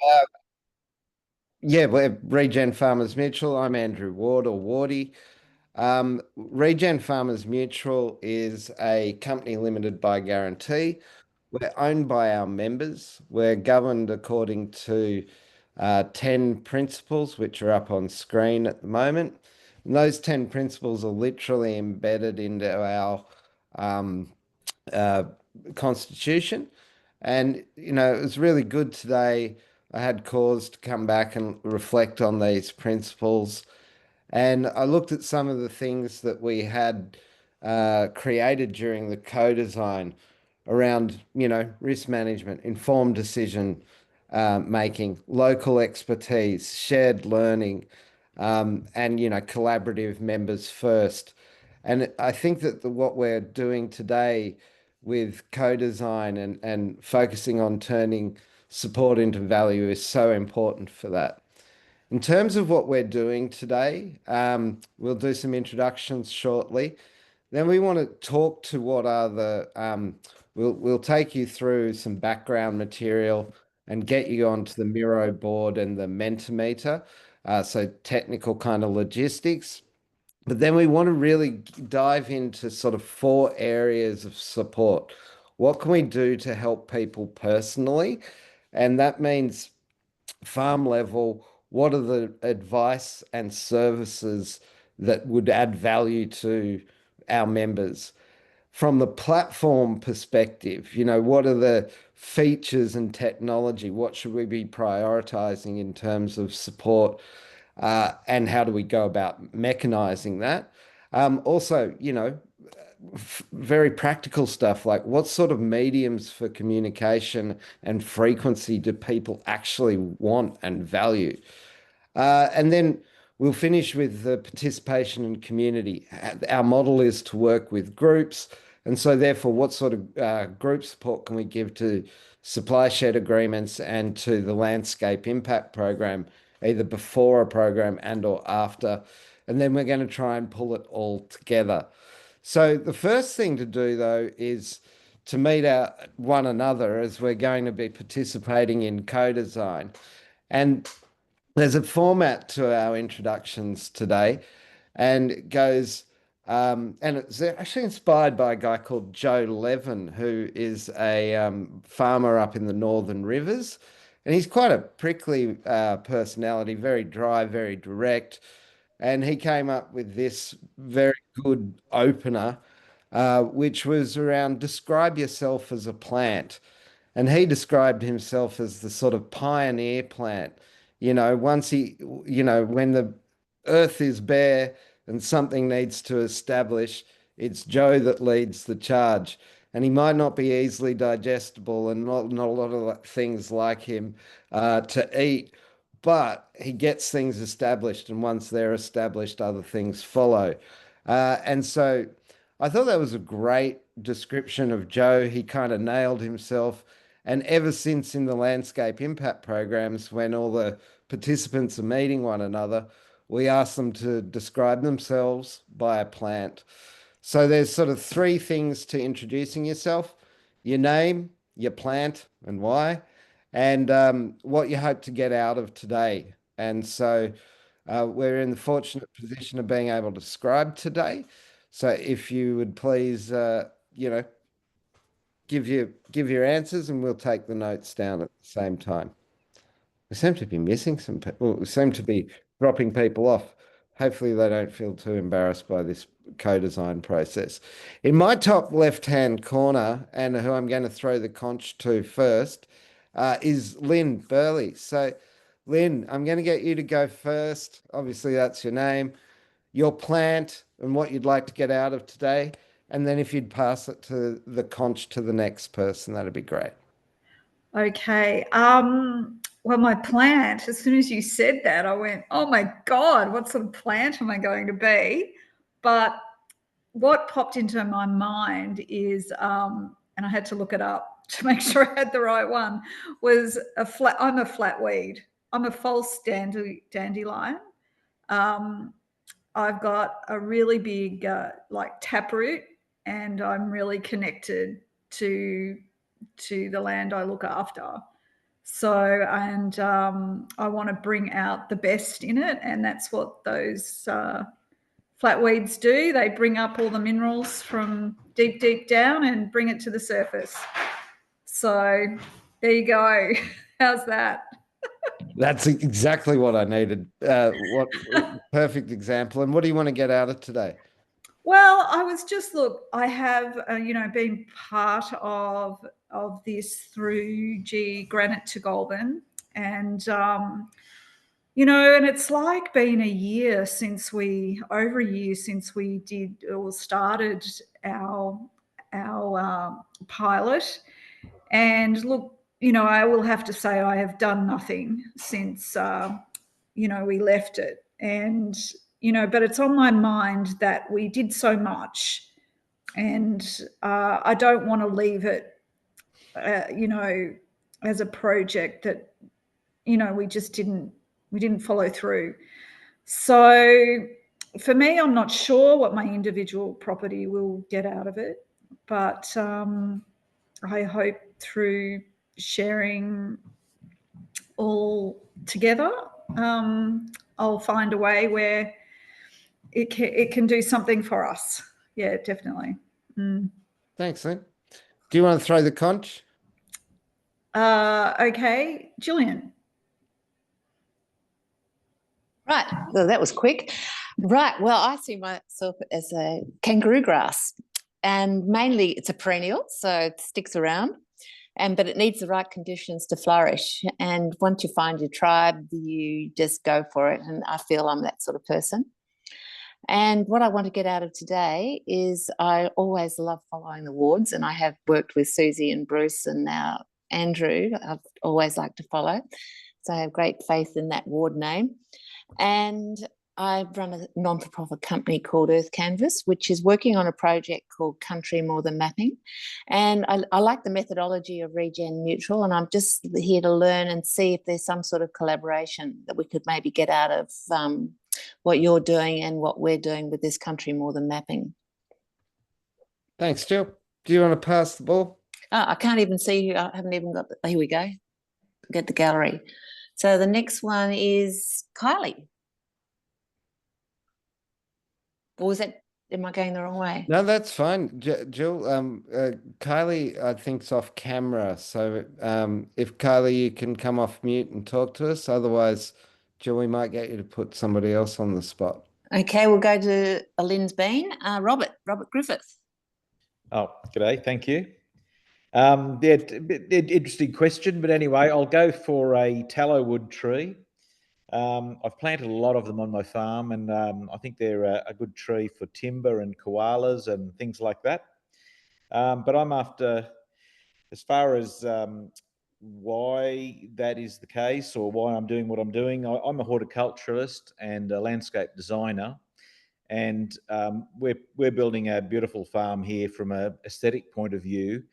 Uh, yeah, we're Regen Farmers Mutual. I'm Andrew Ward or Wardy. Regen Farmers Mutual is a company limited by guarantee. We're owned by our members. We're governed according to 10 principles, which are up on screen at the moment. And those 10 principles are literally embedded into our um, uh, constitution. And, it was really good today. I had cause to come back and reflect on these principles. And I looked at some of the things that we had created during the co-design around, risk management, informed decision making, local expertise, shared learning, and, collaborative members first. And I think that what we're doing today with co-design and focusing on turning support into value is so important for that. In terms of what we're doing today, we'll do some introductions shortly. Then we want to talk to what are we'll take you through some background material and get you onto the Miro board and the Mentimeter, so technical kind of logistics. But then we want to really dive into sort of four areas of support. What can we do to help people personally? And that means farm level, what are the advice and services that would add value to our members? From the platform perspective, what are the features and technology? What should we be prioritizing in terms of support? And how do we go about mechanizing that? Also, very practical stuff like what sort of mediums for communication and frequency do people actually want and value? And then we'll finish with the participation and community. Our model is to work with groups. And so, therefore, what sort of group support can we give to supply shed agreements and to the landscape impact program, either before a program and or after? And then we're going to try and pull it all together. So the first thing to do, though, is to meet one another as we're going to be participating in co-design. And there's a format to our introductions today, and it goes, and it's actually inspired by a guy called Joe Levin, who is a farmer up in the Northern Rivers. And he's quite a prickly personality, very dry, very direct. And he came up with this very good opener, which was around describe yourself as a plant. And he described himself as the sort of pioneer plant. Once when the earth is bare and something needs to establish, it's Joe that leads the charge. And he might not be easily digestible and not a lot of things like him to eat, but he gets things established. And once they're established, other things follow. And so I thought that was a great description of Joe. He kind of nailed himself. And ever since in the landscape impact programs, when all the participants are meeting one another, we ask them to describe themselves by a plant. So there's sort of three things to introducing yourself: your name, your plant, and why, and what you hope to get out of today. And so we're in the fortunate position of being able to describe today. So if you would please, give your answers, and we'll take the notes down at the same time. We seem to be missing some people. We seem to be dropping people off. Hopefully, they don't feel too embarrassed by this co-design process. In my top left-hand corner, and who I'm going to throw the conch to first, is Lynn Burley. So, Lynn, I'm going to get you to go first. Obviously, that's your name, your plant, and what you'd like to get out of today. And then if you'd pass it to the conch to the next person, that'd be great. Okay. Well, my plant, as soon as you said that, I went, oh my God, what sort of plant am I going to be? But what popped into my mind is, and I had to look it up to make sure I had the right one, was I'm a flatweed. I'm a false dandelion. Um, I've got a really big like taproot, and I'm really connected to the land I look after. So, and I want to bring out the best in it, and that's what those flatweeds do. They bring up all the minerals from deep, deep down and bring it to the surface. So there you go. How's that? That's exactly what I needed. What perfect example. And what do you want to get out of today? Well, I was just look. I have been part of this through Granite to Goulburn, and and it's like been over a year since we did or started our pilot. And look, I will have to say I have done nothing since we left it, and but it's on my mind that we did so much, and I don't want to leave it, as a project that we didn't follow through. So for me, I'm not sure what my individual property will get out of it, but I hope through sharing all together, I'll find a way where it can do something for us. Yeah, definitely. Thanks, Lynn. Do you want to throw the conch? Okay, Gillian. Right. Well, that was quick. Right. Well, I see myself as a kangaroo grass, and mainly it's a perennial, so it sticks around, but it needs the right conditions to flourish. And once you find your tribe, you just go for it. And I feel I'm that sort of person. And what I want to get out of today is I always love following the wards, and I have worked with Susie and Bruce and now Andrew. I've always liked to follow. So I have great faith in that ward name. And I run a non-for-profit company called Earth Canvas, which is working on a project called Country More Than Mapping. And I like the methodology of Regen Neutral, and I'm just here to learn and see if there's some sort of collaboration that we could maybe get out of what you're doing and what we're doing with this Country More Than Mapping. Thanks, Jill. Do you want to pass the ball? I can't even see you. I haven't even got here we go. Get the gallery. So the next one is Kylie. Or was that, am I going the wrong way? No, that's fine. Jill, Kylie, I think's off camera. So if Kylie, you can come off mute and talk to us. Otherwise, Jill, we might get you to put somebody else on the spot. Okay, we'll go to Lynn's Bean. Robert Griffith. Oh, g'day. Thank you. Interesting question, but anyway, I'll go for a tallow wood tree. I've planted a lot of them on my farm, and I think they're a good tree for timber and koalas and things like that. But I'm after, as far as why that is the case or why I'm doing what I'm doing, I'm a horticulturalist and a landscape designer. And we're building a beautiful farm here from an aesthetic point of view.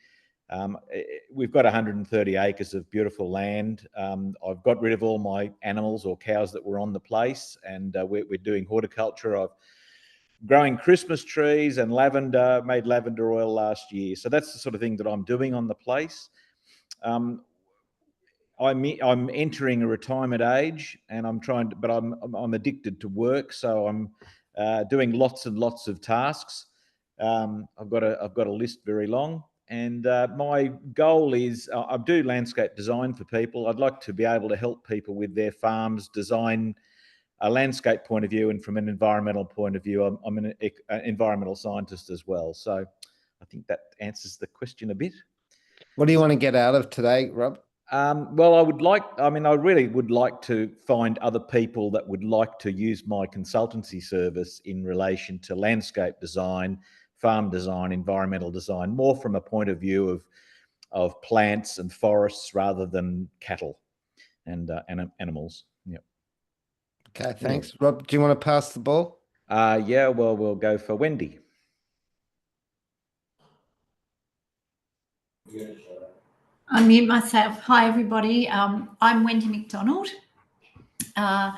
We've got 130 acres of beautiful land. I've got rid of all my animals or cows that were on the place, and we're doing horticulture. I've growing Christmas trees and lavender, made lavender oil last year. So that's the sort of thing that I'm doing on the place. I'm entering a retirement age, and I'm trying to, but I'm addicted to work, so I'm doing lots and lots of tasks. I've got a list very long, and my goal is I do landscape design for people. I'd like to be able to help people with their farms design a landscape point of view, and from an environmental point of view, I'm an environmental scientist as well. So I think that answers the question a bit. What do you want to get out of today, Rob? Well, I really would like to find other people that would like to use my consultancy service in relation to landscape design, farm design, environmental design, more from a point of view of plants and forests rather than cattle and animals. Yep. Okay, thanks. Rob, do you want to pass the ball? Yeah, well, we'll go for Wendy. Unmute myself. Hi, everybody. I'm Wendy McDonald. How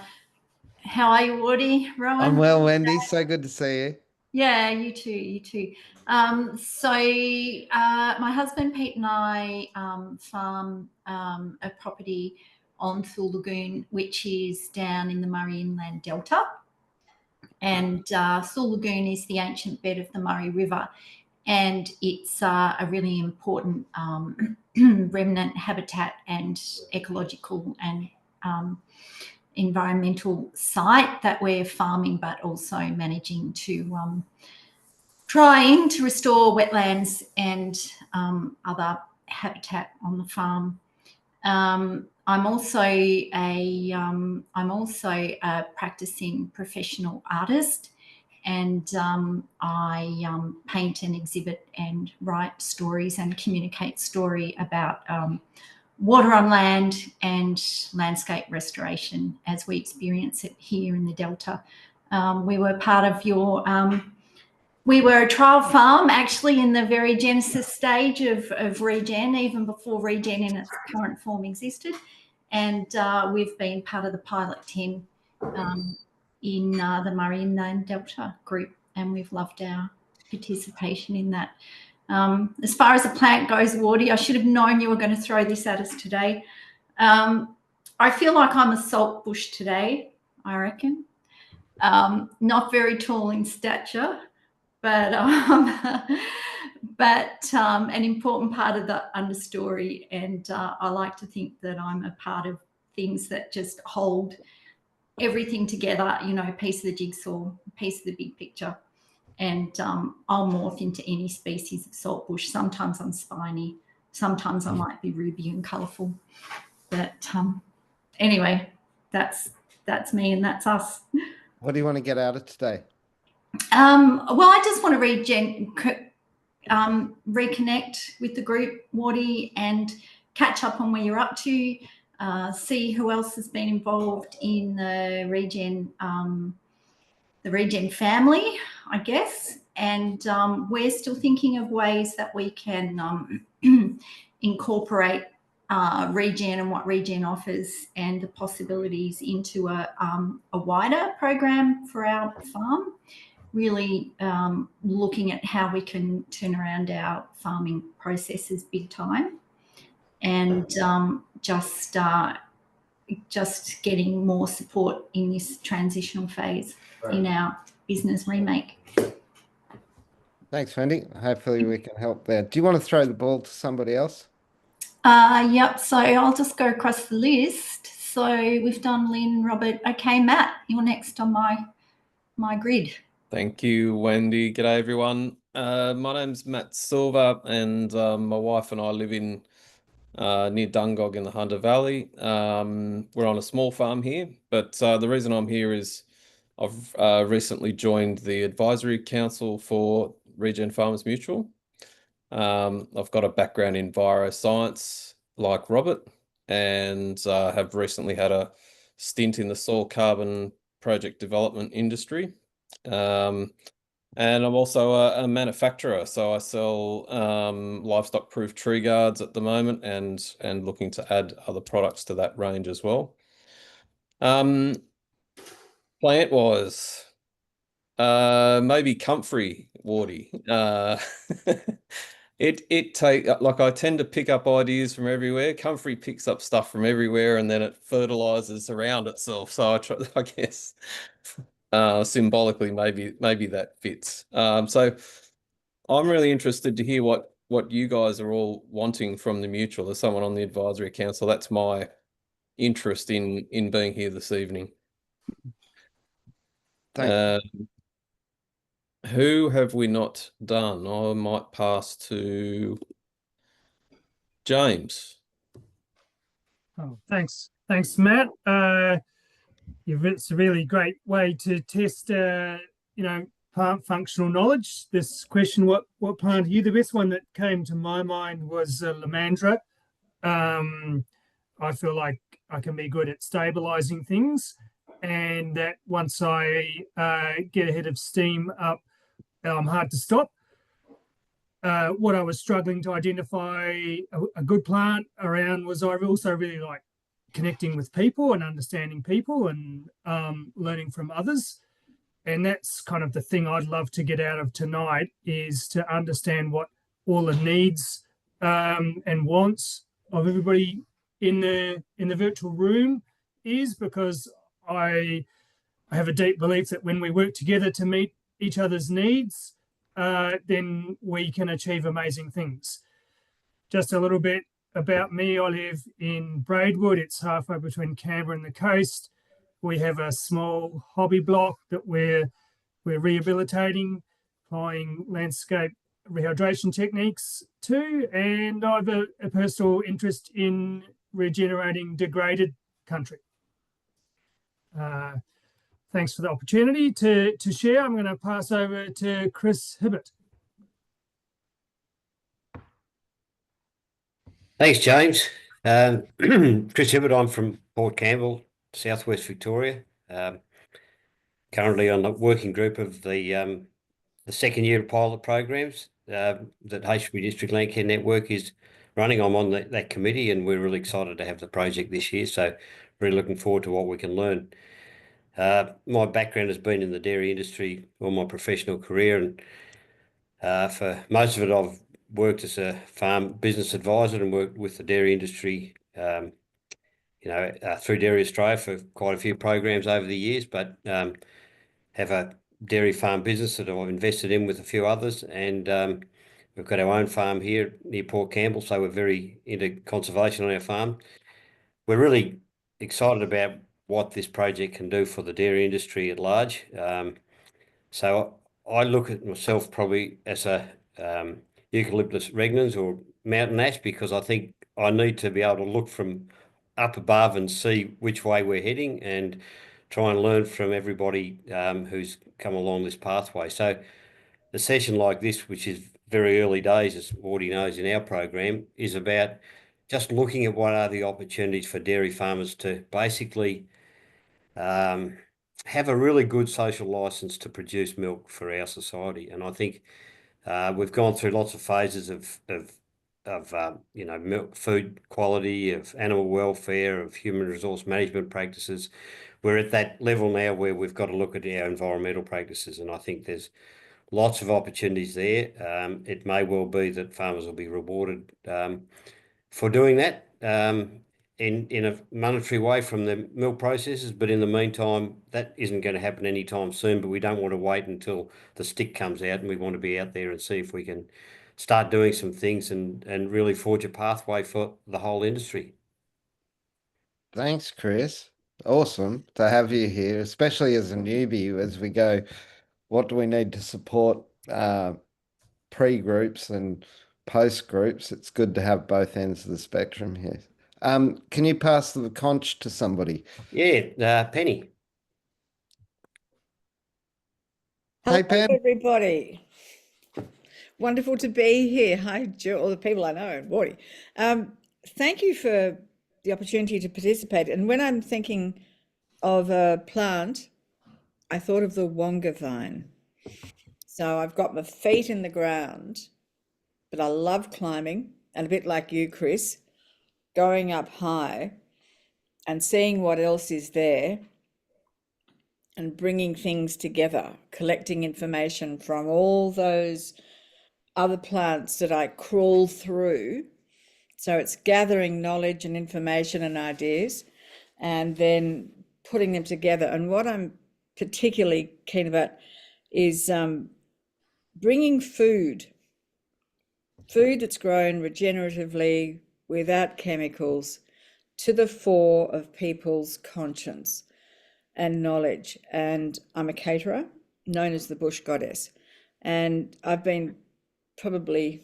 are you, Woody, Rowan? I'm well, Wendy. So good to see you. Yeah, you too. My husband Pete and I farm a property on Thule Lagoon, which is down in the Murray Inland Delta. And Thule Lagoon is the ancient bed of the Murray River, and it's a really important remnant habitat and ecological and environmental site that we're farming, but also managing to trying to restore wetlands and other habitat on the farm. I'm also a practicing professional artist, and I paint and exhibit and write stories and communicate story about water on land and landscape restoration as we experience it here in the Delta. We were part of your we were a trial farm actually in the very genesis stage of Regen, even before Regen in its current form existed. And we've been part of the Pilot 10 in the Murray Inland Delta group, and we've loved our participation in that. As far as the plant goes, Wardy, I should have known you were going to throw this at us today. I feel like I'm a salt bush today, I reckon. Not very tall in stature, but an important part of the understory. And I like to think that I'm a part of things that just hold everything together, you know, a piece of the jigsaw, a piece of the big picture. And I'll morph into any species of saltbush. Sometimes I'm spiny, sometimes I might be ruby and colourful. But anyway, that's me and that's us. What do you want to get out of today? Well, I just want to reconnect with the group, Wardy, and catch up on where you're up to, see who else has been involved in the Regen family, I guess. And we're still thinking of ways that we can incorporate Regen and what Regen offers and the possibilities into a wider program for our farm. Really looking at how we can turn around our farming processes big time, and just getting more support in this transitional phase in our business remake. Thanks, Wendy. Hopefully we can help there. Do you want to throw the ball to somebody else? Yep, so I'll just go across the list. So we've done Lynn, Robert. Okay, Matt, you're next on my grid. Thank you, Wendy. G'day, everyone. My name's Matt Silver, and my wife and I live in near Dungog in the Hunter Valley. We're on a small farm here, but the reason I'm here is I've recently joined the advisory council for Regen Farmers Mutual. I've got a background in bioscience like Robert, and have recently had a stint in the soil carbon project development industry. And I'm also a manufacturer, so I sell livestock proof tree guards at the moment, and looking to add other products to that range as well. Plant wise, maybe comfrey, Wardy. I tend to pick up ideas from everywhere. Comfrey picks up stuff from everywhere, and then it fertilizes around itself. So I guess symbolically maybe that fits. So I'm really interested to hear what you guys are all wanting from the mutual. As someone on the advisory council, that's my interest in being here this evening. Thanks. Who have we not done? I might pass to James. Oh, thanks, Matt. It's a really great way to test, plant functional knowledge. This question, what plant are you? The best one that came to my mind was Lamandra. I feel like I can be good at stabilizing things, and that once I get ahead of steam up, I'm hard to stop. What I was struggling to identify a good plant around was I also really like connecting with people and understanding people and learning from others. And that's kind of the thing I'd love to get out of tonight, is to understand what all the needs and wants of everybody in the virtual room is, because I have a deep belief that when we work together to meet each other's needs, then we can achieve amazing things. Just a little bit about me. I live in Braidwood. It's halfway between Canberra and the coast. We have a small hobby block that we're rehabilitating, applying landscape rehydration techniques to, and I have a personal interest in regenerating degraded country. Thanks for the opportunity to share. I'm going to pass over to Chris Hibbert. Thanks, James. Chris Hibbert, I'm from Port Campbell, Southwest Victoria. Currently on the working group of the second year of pilot programs that HB District Landcare Network is running. I'm on that committee, and we're really excited to have the project this year. So really looking forward to what we can learn. My background has been in the dairy industry all my professional career, and for most of it I've worked as a farm business advisor and worked with the dairy industry through Dairy Australia for quite a few programs over the years, but have a dairy farm business that I've invested in with a few others, and we've got our own farm here near Port Campbell, so we're very into conservation on our farm. We're really excited about what this project can do for the dairy industry at large. So I look at myself probably as a eucalyptus regnans or mountain ash, because I think I need to be able to look from up above and see which way we're heading and try and learn from everybody who's come along this pathway. So a session like this, which is very early days, as Wardy knows, in our program, is about just looking at what are the opportunities for dairy farmers to basically have a really good social license to produce milk for our society. And I think we've gone through lots of phases of milk, food quality, of animal welfare, of human resource management practices. We're at that level now where we've got to look at our environmental practices, and I think there's lots of opportunities there. It may well be that farmers will be rewarded for doing that in a monetary way from the milk processors, but in the meantime, that isn't going to happen anytime soon. But we don't want to wait until the stick comes out, and we want to be out there and see if we can start doing some things and really forge a pathway for the whole industry. Thanks, Chris. Awesome to have you here, especially as a newbie, as we go, what do we need to support pre-groups and post-groups? It's good to have both ends of the spectrum here. Can you pass the conch to somebody? Yeah, Penny. Hey, Pen. Everybody. Wonderful to be here. Hi, Jill, all the people I know, Wardy. Thank you for the opportunity to participate. And when I'm thinking of a plant, I thought of the wonga vine. So I've got my feet in the ground, but I love climbing, and a bit like you, Chris, going up high and seeing what else is there and bringing things together, collecting information from all those other plants that I crawl through. So it's gathering knowledge and information and ideas and then putting them together. And what I'm particularly keen about is bringing food that's grown regeneratively without chemicals to the fore of people's conscience and knowledge. And I'm a caterer, known as the Bush Goddess. And I've been probably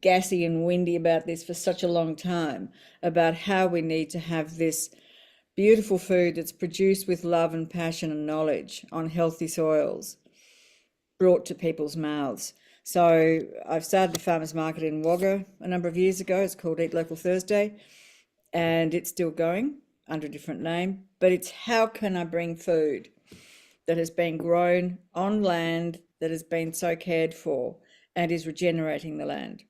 gassy and windy about this for such a long time, about how we need to have this beautiful food that's produced with love and passion and knowledge on healthy soils brought to people's mouths. So I've started the farmers market in Wagga a number of years ago. It's called Eat Local Thursday, and it's still going under a different name. But it's how can I bring food that has been grown on land that has been so cared for and is regenerating the land.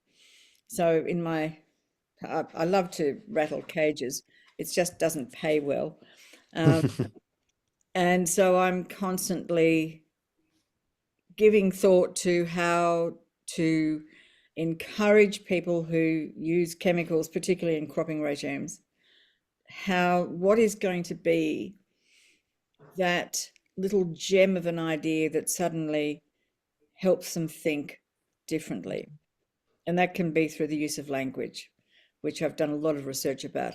So I love to rattle cages. It just doesn't pay well. And so I'm constantly giving thought to how to encourage people who use chemicals, particularly in cropping regimes, what is going to be that little gem of an idea that suddenly helps them think differently. And that can be through the use of language, which I've done a lot of research about,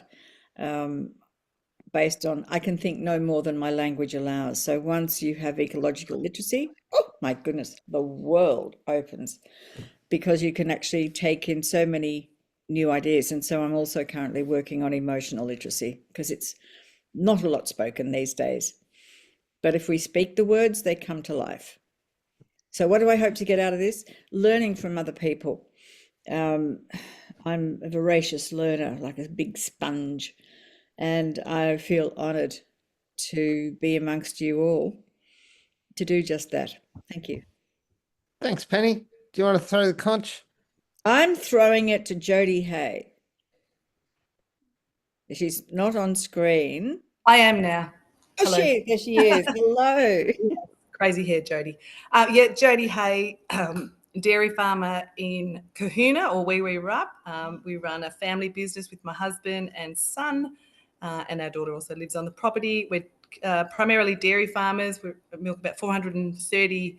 based on I can think no more than my language allows. So once you have ecological literacy, oh my goodness, the world opens, because you can actually take in so many new ideas. And so I'm also currently working on emotional literacy, because it's not a lot spoken these days. But if we speak the words, they come to life. So what do I hope to get out of this? Learning from other people. I'm a voracious learner, like a big sponge, and I feel honoured to be amongst you all to do just that. Thank you. Thanks, Penny. Do you want to throw the conch? I'm throwing it to Jodie Hay. She's not on screen. I am now. Oh, Hello. there she is. Hello. Crazy hair, Jodie. Yeah, Jodie Hay, dairy farmer in Kahuna, or where we grew up. We run a family business with my husband and son, and our daughter also lives on the property. We're primarily dairy farmers. We milk about 430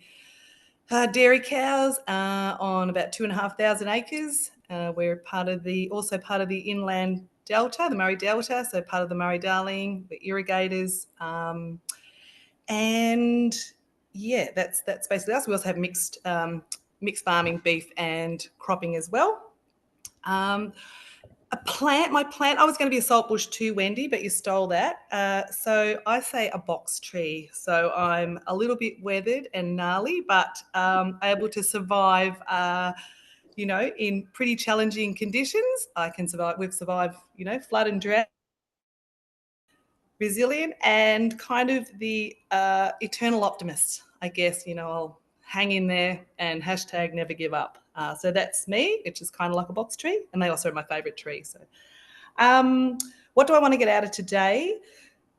dairy cows on about 2,500 acres. We're also part of the inland delta, the Murray Delta, so part of the Murray-Darling. We're irrigators, and yeah, that's basically us. We also have mixed farming, beef and cropping as well. My plant, I was going to be a saltbush too, Wendy, but you stole that. So I say a box tree. So I'm a little bit weathered and gnarly, but able to survive, in pretty challenging conditions. I can survive. We've survived, flood and drought. Resilient and kind of the eternal optimist, I guess. I'll hang in there and hashtag never give up. So that's me, which is kind of like a box tree, and they also are my favorite tree. So what do I want to get out of today?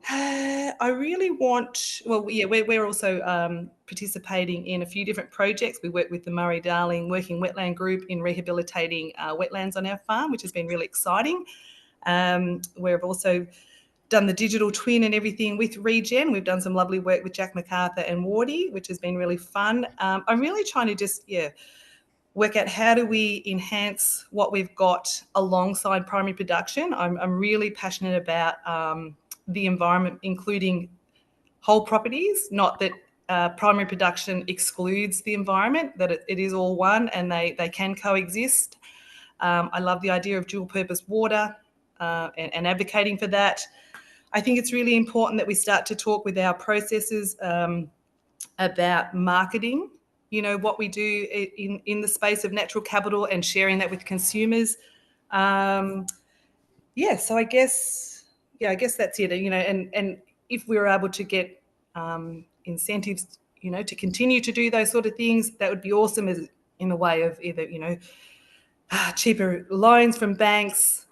I really want, we're also participating in a few different projects. We work with the Murray-Darling Working Wetland Group in rehabilitating wetlands on our farm, which has been really exciting. We've also done the digital twin and everything with Regen. We've done some lovely work with Jack MacArthur and Wardy, which has been really fun. I'm really trying to just, work out how do we enhance what we've got alongside primary production. I'm really passionate about the environment, including whole properties, not that primary production excludes the environment, that it is all one and they can coexist. I love the idea of dual purpose water and advocating for that. I think it's really important that we start to talk with our processors about marketing, what we do in the space of natural capital and sharing that with consumers. So I guess that's it, and if we were able to get incentives, to continue to do those sort of things, that would be awesome, as in the way of either, cheaper loans from banks,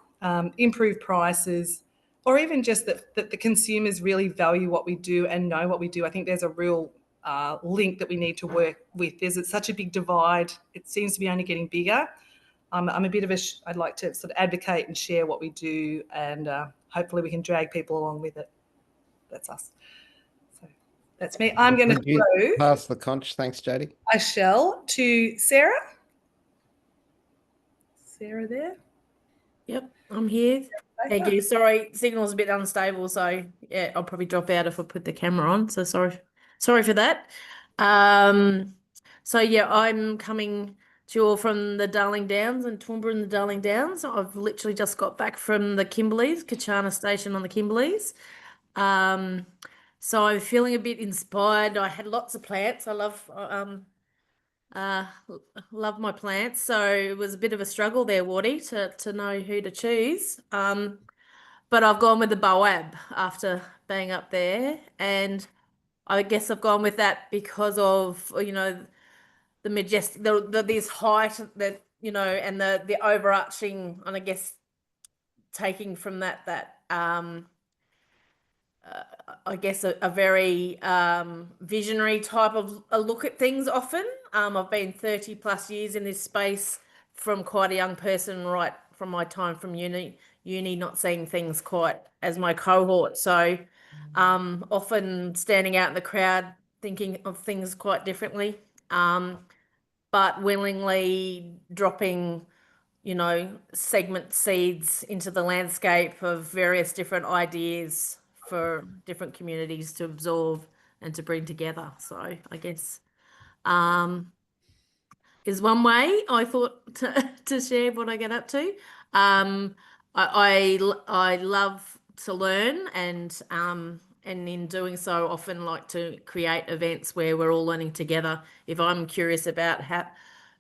improved prices, or even just that the consumers really value what we do and know what we do. I think there's a real link that we need to work with. There's such a big divide. It seems to be only getting bigger. I'm a bit of I'd like to sort of advocate and share what we do, and hopefully we can drag people along with it. That's us. So that's me. I'm going to throw pass the conch. Thanks, Jodie. I shall to Sarah. Sarah there? Yep, I'm here. Thank you. Sorry, signal's a bit unstable, so yeah, I'll probably drop out if I put the camera on. So sorry for that. So yeah, I'm coming to you all from the Darling Downs and Toowoomba and the Darling Downs. I've literally just got back from the Kimberleys, Kachana Station on the Kimberleys. So I'm feeling a bit inspired. I had lots of plants. I love my plants, so it was a bit of a struggle there, Wardy, to know who to choose. But I've gone with the Boab after being up there, and I guess I've gone with that because of the majestic, this height that and the overarching, and I guess taking from that I guess, a very visionary type of a look at things often. I've been 30 plus years in this space from quite a young person, right from my time from uni, not seeing things quite as my cohort. So often standing out in the crowd, thinking of things quite differently, but willingly dropping, segment seeds into the landscape of various different ideas for different communities to absorb and to bring together. So I guess is one way I thought to share what I get up to. I love to learn, and in doing so often like to create events where we're all learning together. If I'm curious about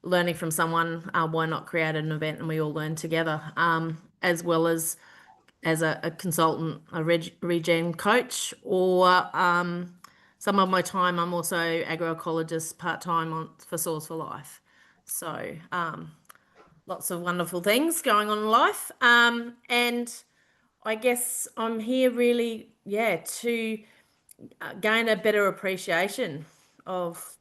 learning from someone, why not create an event and we all learn together, as well as a consultant, a regen coach, or some of my time I'm also agroecologist part-time for Source for Life. So lots of wonderful things going on in life. And I guess I'm here really, to gain a better appreciation of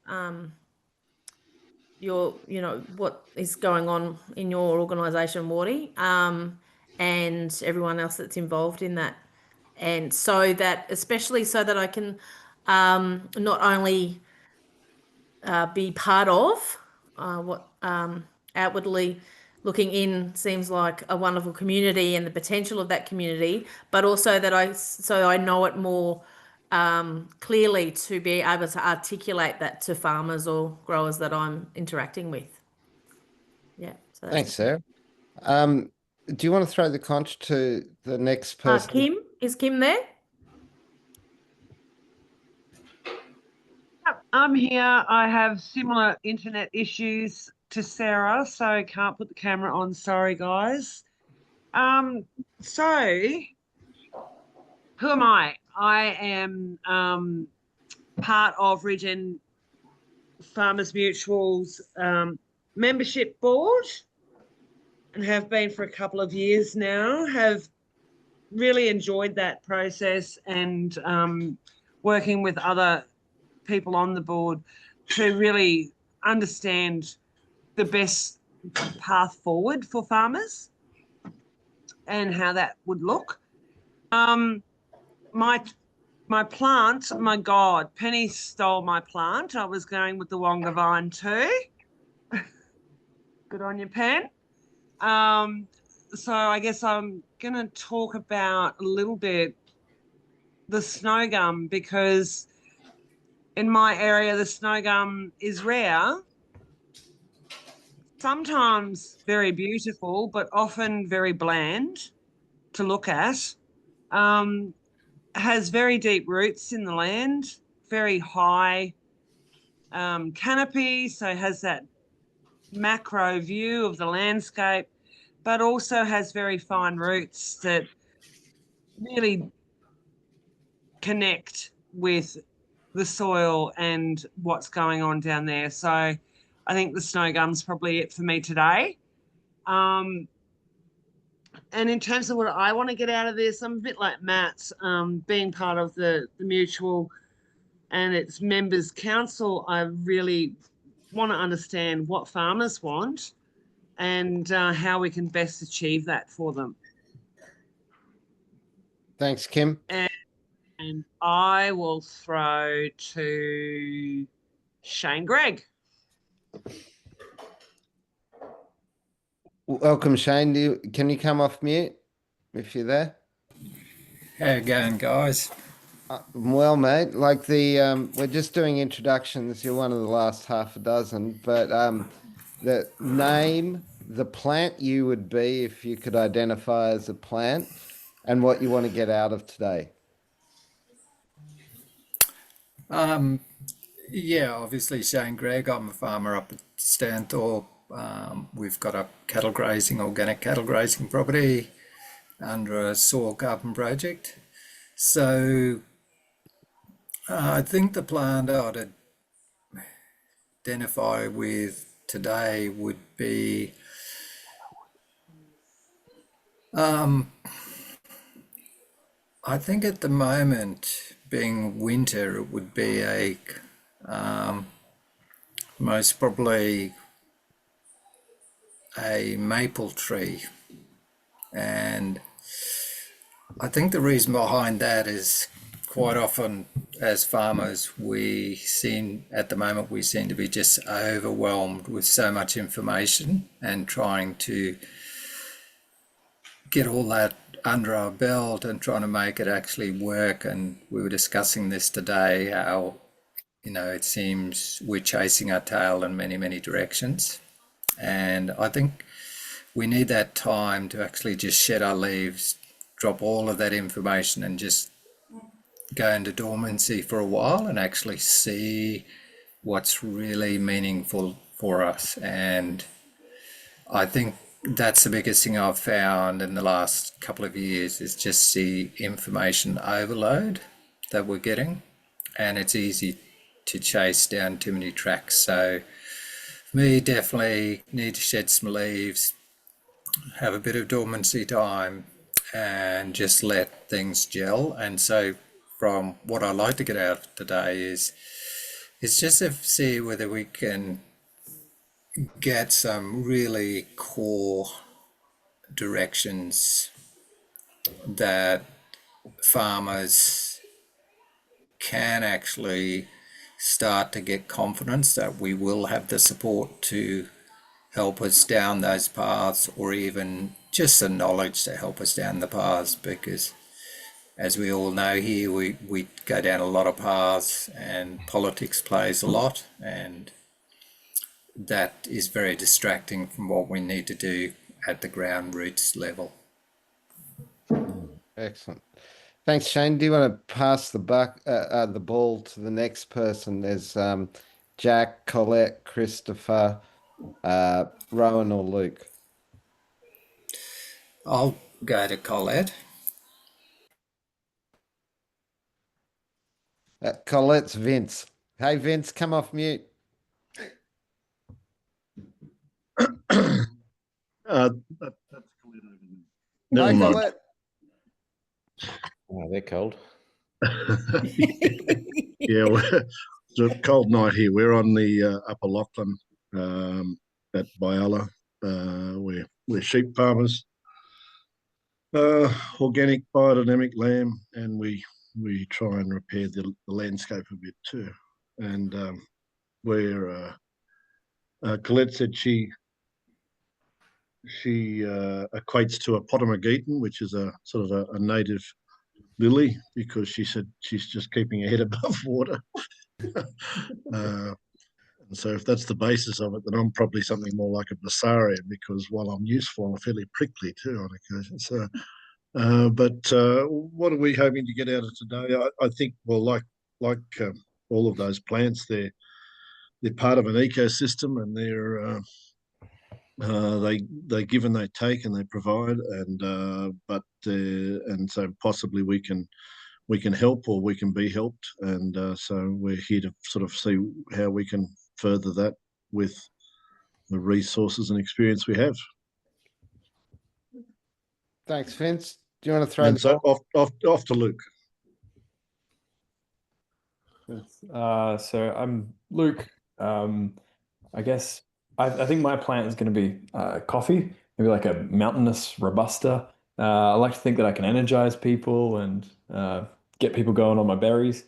what is going on in your organisation, Wardy, and everyone else that's involved in that. And especially so that I can not only be part of what outwardly looking in seems like a wonderful community and the potential of that community, but also that I know it more clearly to be able to articulate that to farmers or growers that I'm interacting with. Yeah. So Thanks, Sarah. Do you want to throw the conch to the next person? Kim, is Kim there? I'm here. I have similar internet issues to Sarah, so can't put the camera on. Sorry, guys. So who am I? I am part of Regen Farmers Mutual's membership board and have been for a couple of years now. Have really enjoyed that process and working with other people on the board to really understand the best path forward for farmers and how that would look. My plant, my God, Penny stole my plant. I was going with the Wonga vine too. Good on you, Pen. So I guess I'm going to talk about a little bit the snow gum, because in my area, the snow gum is rare, sometimes very beautiful, but often very bland to look at. Has very deep roots in the land, very high canopy, so has that macro view of the landscape, but also has very fine roots that really connect with the soil and what's going on down there. So I think the snow gum's probably it for me today. And in terms of what I want to get out of this, I'm a bit like Matt's, being part of the mutual and its members council. I really want to understand what farmers want and how we can best achieve that for them. Thanks, Kim. And I will throw to Shane Gregg. Welcome, Shane. Can you come off mute if you're there? How you going, guys? Well, mate, like we're just doing introductions. You're one of the last half a dozen, but the name, the plant you would be if you could identify as a plant, and what you want to get out of today. Yeah, obviously Shane Gregg. I'm a farmer up at Stanthorpe. We've got a organic cattle grazing property under a soil carbon project. So I think the plant I'd identify with today would be I think at the moment, being winter, it would be a most probably a maple tree. And I think the reason behind that is quite often as farmers, we seem at the moment we seem to be just overwhelmed with so much information and trying to get all that under our belt and trying to make it actually work. And we were discussing this today, how, it seems we're chasing our tail in many, many directions. And I think we need that time to actually just shed our leaves, drop all of that information and just go into dormancy for a while and actually see what's really meaningful for us. And I think that's the biggest thing I've found in the last couple of years is just the information overload that we're getting. And it's easy to chase down too many tracks. So for me, definitely need to shed some leaves, have a bit of dormancy time and just let things gel. And so from what I like to get out of today is it's just to see whether we can get some really core directions that farmers can actually start to get confidence that we will have the support to help us down those paths, or even just the knowledge to help us down the paths. Because as we all know here, we go down a lot of paths and politics plays a lot, and that is very distracting from what we need to do at the ground roots level. Excellent. Thanks, Shane. Do you want to pass the ball to the next person? There's Jack, Colette, Christopher, Rowan, or Luke. I'll go to Colette. Colette's Vince. Hey, Vince, come off mute. That's Colette over there. Never Hi, mind. Colette. Oh, they're cold. Yeah, it's a cold night here. We're on the Upper Lachlan at Byalla. We're sheep farmers, organic biodynamic lamb, and we try and repair the landscape a bit too. And we're Colette said she equates to a Potamogeton, which is a sort of a native lily, because she said she's just keeping her head above water. And so if that's the basis of it, then I'm probably something more like a Bassarian, because while I'm useful, I'm fairly prickly too on occasion. So, but what are we hoping to get out of today? I think, well, like all of those plants, they're part of an ecosystem, and they give and they take and they provide, and so possibly we can help, or we can be helped, and so we're here to sort of see how we can further that with the resources and experience we have. Thanks, Vince. Do you want to throw And so off to Luke. So I'm Luke. I guess I think my plant is going to be coffee, maybe like a mountainous robusta. I like to think that I can energize people and get people going on my berries.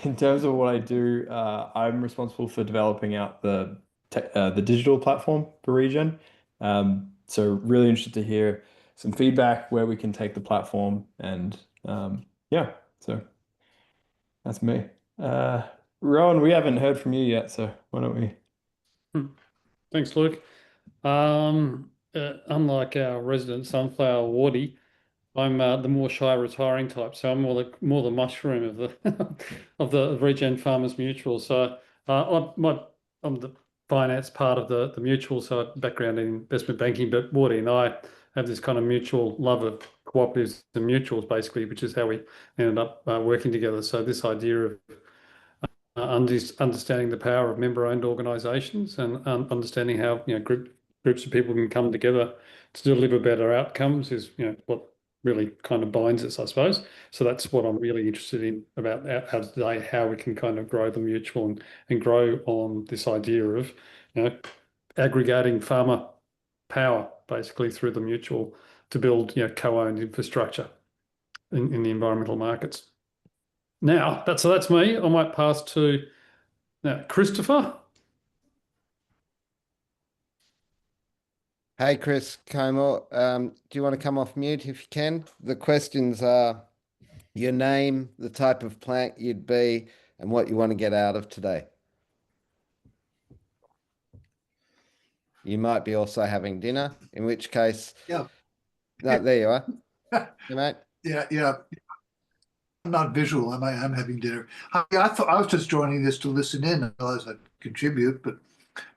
In terms of what I do, I'm responsible for developing out the digital platform for Regen. So really interested to hear some feedback where we can take the platform, and yeah, so that's me. Rowan, we haven't heard from you yet, so why don't we? Thanks, Luke. Unlike our resident sunflower Wardy, I'm the more shy retiring type, so I'm more the mushroom of the of the Regen Farmers Mutual. So I'm the finance part of the mutual, so background in investment banking. But Wardy and I have this kind of mutual love of cooperatives and mutuals, basically, which is how we ended up working together. So this idea of understanding the power of member-owned organisations, and understanding how groups of people can come together to deliver better outcomes is what really kind of binds us, I suppose. So that's what I'm really interested in about today, how we can kind of grow the mutual and grow on this idea of, aggregating farmer power basically through the mutual to build, co-owned infrastructure in the environmental markets. Now, that's me. I might pass to Christopher. Hey, Chris Comor, do you want to come off mute if you can? The questions are your name, the type of plant you'd be, and what you want to get out of today. You might be also having dinner, in which case, yeah. No, there you are. Hey, mate. Yeah. I'm not visual. I'm having dinner. I thought I was just joining this to listen in. I realized I'd contribute, but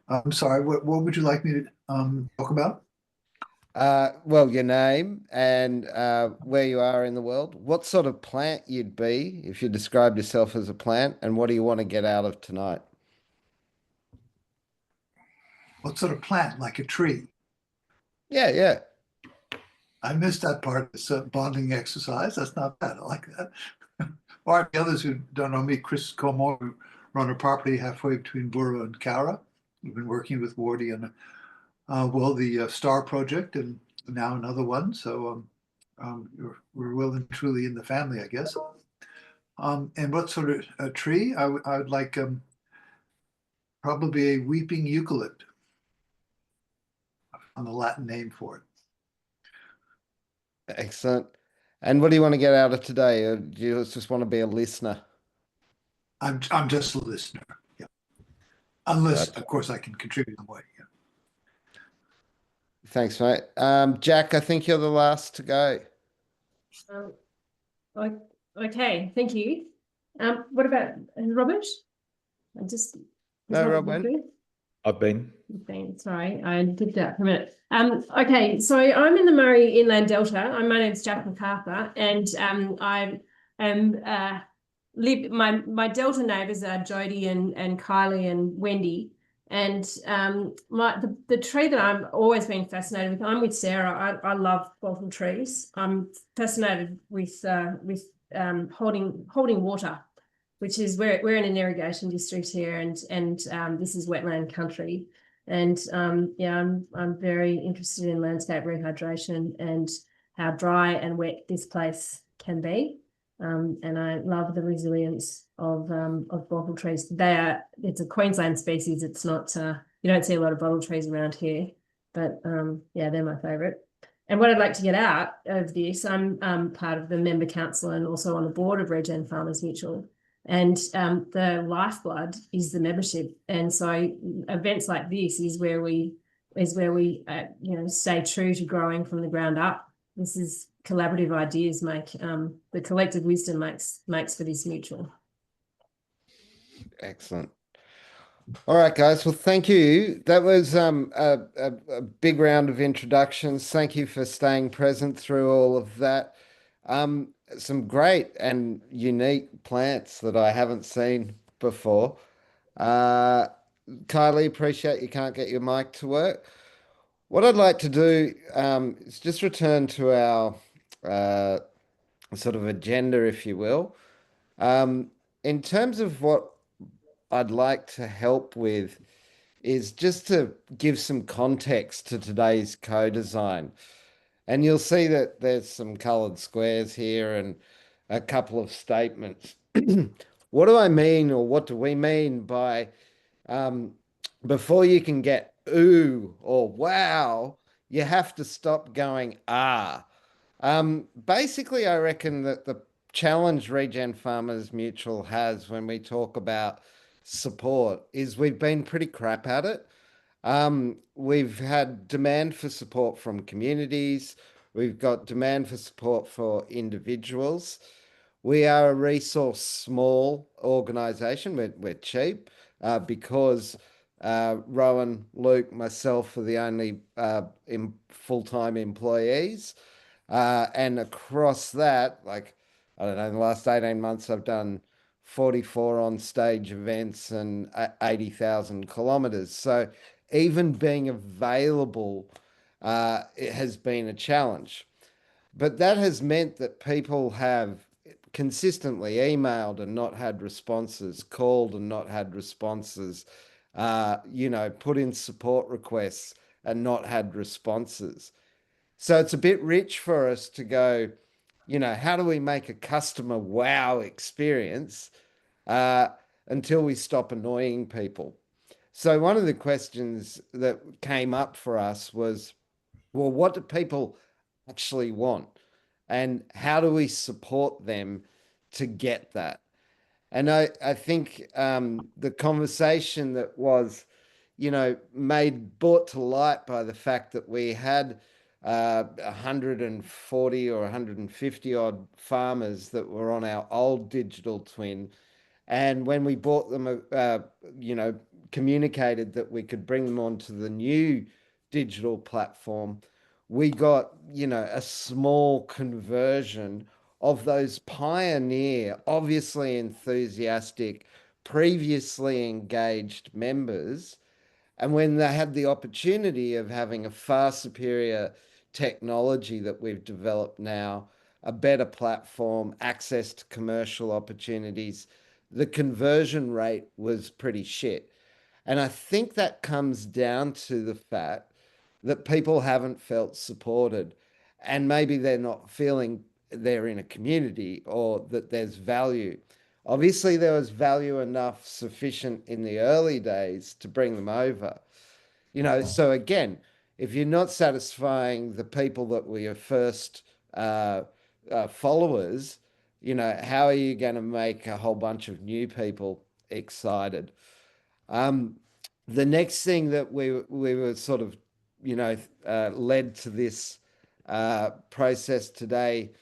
I'm sorry. What would you like me to talk about? Well, your name and where you are in the world. What sort of plant you'd be if you described yourself as a plant, and what do you want to get out of tonight? What sort of plant? Like a tree? Yeah. I missed that part. It's a bonding exercise. That's not bad. I like that. All right, the others who don't know me, Chris Comor, who run a property halfway between Burra and Cowra. We've been working with Wardy on the Star project and now another one. So we're well and truly in the family, I guess. And what sort of a tree? I would like probably a weeping eucalypt. On the Latin name for it. Excellent. And what do you want to get out of today? Or do you just want to be a listener? I'm just a listener. Yeah. Unless, of course, I can contribute in a way. Yeah. Thanks, mate. Jack, I think you're the last to go. Okay, thank you. What about Robert? No, Robert. I've been. Sorry, I did that for a minute. Okay, so I'm in the Murray Inland Delta. My name's Jack MacArthur, and I am my Delta neighbours are Jodie and Kylie and Wendy. And the tree that I've always been fascinated with, I'm with Sarah. I love bottle trees. I'm fascinated with holding water, which is we're in an irrigation district here, and this is wetland country. And I'm very interested in landscape rehydration and how dry and wet this place can be. And I love the resilience of bottle trees. It's a Queensland species. It's not you don't see a lot of bottle trees around here, but they're my favourite. And what I'd like to get out of this, I'm part of the member council and also on the board of Regen Farmers Mutual. And the lifeblood is the membership. And so events like this is where we stay true to growing from the ground up. This is collaborative ideas make the collective wisdom makes for this mutual. Excellent. All right, guys. Well, thank you. That was a big round of introductions. Thank you for staying present through all of that. Some great and unique plants that I haven't seen before. Kylie, appreciate you can't get your mic to work. What I'd like to do is just return to our sort of agenda, if you will. In terms of what I'd like to help with is just to give some context to today's co-design. And you'll see that there's some colored squares here and a couple of statements. What do I mean, or what do we mean by before you can get ooh or wow, you have to stop going ah. Basically, I reckon that the challenge Regen Farmers Mutual has when we talk about support is we've been pretty crap at it. We've had demand for support from communities. We've got demand for support for individuals. We are a resource small organization. We're cheap because Rowan, Luke, myself are the only full-time employees. And across that, like, I don't know, in the last 18 months, I've done 44 on stage events and 80,000 kilometers. So even being available, it has been a challenge. But that has meant that people have consistently emailed and not had responses, called and not had responses, put in support requests and not had responses. So it's a bit rich for us to go, how do we make a customer wow experience uh, until we stop annoying people? So one of the questions that came up for us was, well, what do people actually want? And how do we support them to get that? And I think the conversation that was, brought to light by the fact that we had 140 or 150 odd farmers that were on our old digital twin. And when we bought them, communicated that we could bring them onto the new digital platform, we got, a small conversion of those pioneer, obviously enthusiastic, previously engaged members. And when they had the opportunity of having a far superior technology that we've developed now, a better platform, access to commercial opportunities, the conversion rate was pretty shit. And I think that comes down to the fact that people haven't felt supported, and maybe they're not feeling they're in a community or that there's value. Obviously, there was value enough sufficient in the early days to bring them over. So again, if you're not satisfying the people that were your first followers, how are you going to make a whole bunch of new people excited? The next thing that we were sort of, led to this process today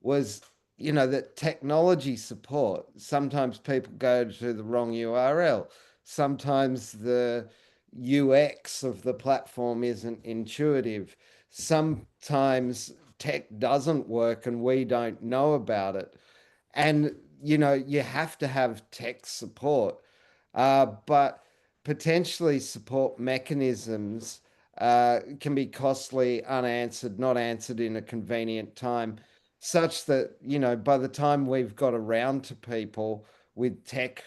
was, that technology support. Sometimes people go to the wrong URL. Sometimes the UX of the platform isn't intuitive. Sometimes tech doesn't work and we don't know about it. And, you have to have tech support, but potentially support mechanisms can be costly, unanswered, not answered in a convenient time, such that, by the time we've got around to people with tech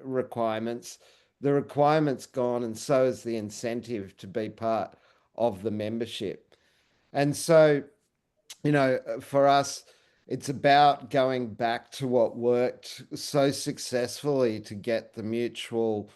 requirements, the requirement's gone, and so is the incentive to be part of the membership. And so, for us, it's about going back to what worked so successfully to get the mutual,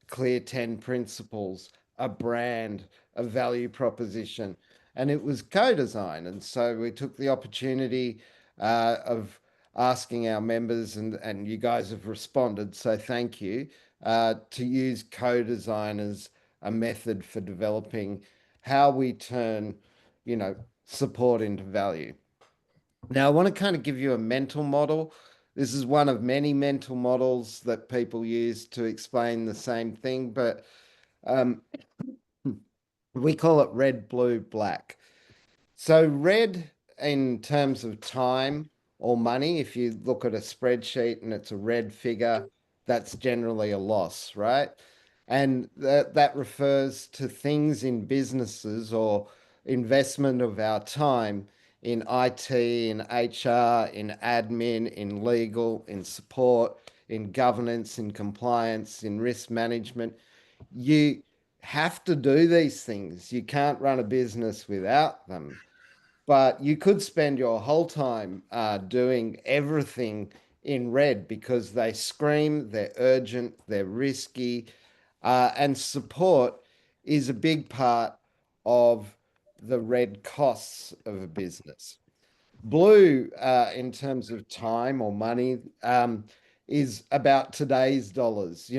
clear 10 principles, a brand, a value proposition. And it was co-design. And so we took the opportunity of asking our members, and you guys have responded, so thank you, to use co-design as a method for developing how we turn, support into value. Now, I want to kind of give you a mental model. This is one of many mental models that people use to explain the same thing, but we call it red, blue, black. So, red in terms of time or money, if you look at a spreadsheet and it's a red figure, that's generally a loss, right? And that refers to things in businesses or investment of our time in IT, in HR, in admin, in legal, in support, in governance, in compliance, in risk management. You have to do these things. You can't run a business without them. But you could spend your whole time doing everything in red because they scream, they're urgent, they're risky, and support is a big part of the red costs of a business. Blue, in terms of time or money, is about today's dollars,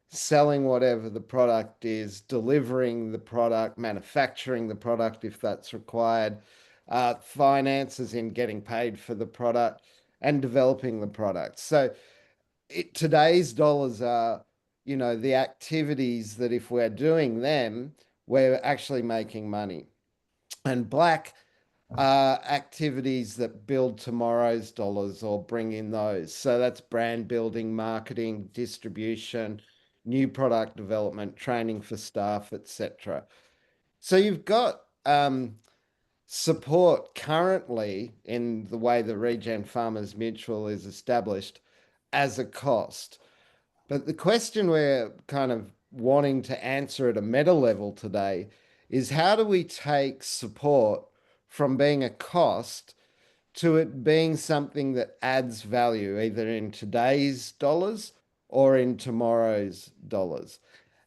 selling whatever the product is, delivering the product, manufacturing the product if that's required, finances in getting paid for the product, and developing the product. So today's dollars are, the activities that if we're doing them, we're actually making money. And black activities that build tomorrow's dollars or bring in those. So that's brand building, marketing, distribution, new product development, training for staff, etc. So you've got support currently in the way the Regen Farmers Mutual is established as a cost. But the question we're kind of wanting to answer at a meta level today is how do we take support from being a cost to it being something that adds value, either in today's dollars or in tomorrow's dollars?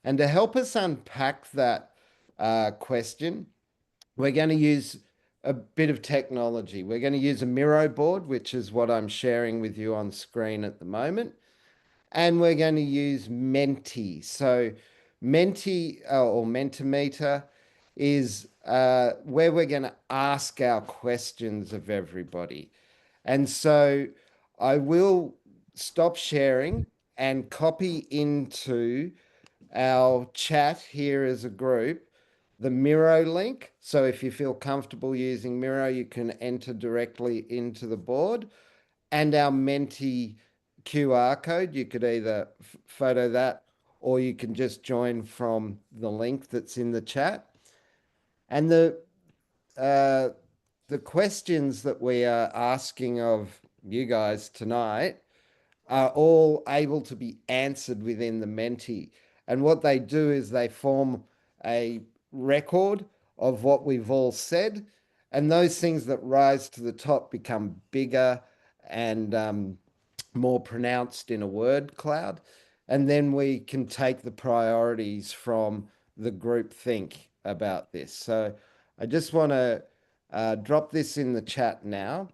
And to help us unpack that question, we're going to use a bit of technology. We're going to use a Miro board, which is what I'm sharing with you on screen at the moment. And we're going to use Menti. So Menti or Mentimeter is where we're going to ask our questions of everybody. And so I will stop sharing and copy into our chat here as a group the Miro link. So if you feel comfortable using Miro, you can enter directly into the board, and our Menti QR code. You could either photo that or you can just join from the link that's in the chat. And the questions that we are asking of you guys tonight are all able to be answered within the Menti. And what they do is they form a record of what we've all said. And those things that rise to the top become bigger and more pronounced in a word cloud. And then we can take the priorities from the group think about this. So I just want to drop this in the chat now,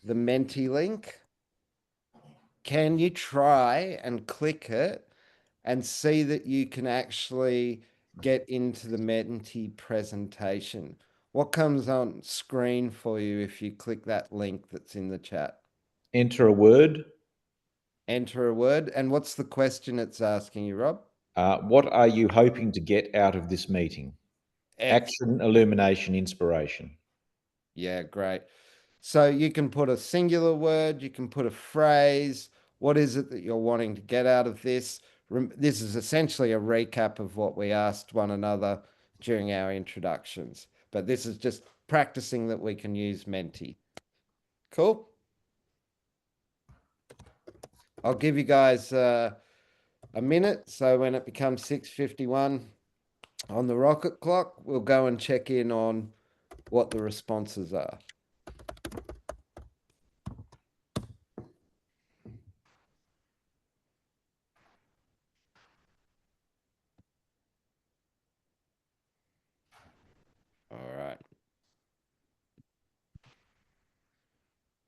the Menti link. Can you try and click it and see that you can actually get into the Menti presentation? What comes on screen for you if you click that link that's in the chat? Enter a word. Enter a word. And what's the question it's asking you, Rob? What are you hoping to get out of this meeting? Excellent. Action, illumination, inspiration. Yeah, great. So you can put a singular word, you can put a phrase. What is it that you're wanting to get out of this? This is essentially a recap of what we asked one another during our introductions, but this is just practicing that we can use Menti. Cool. I'll give you guys a minute. So when it becomes 6:51 on the rocket clock, we'll go and check in on what the responses are. All right.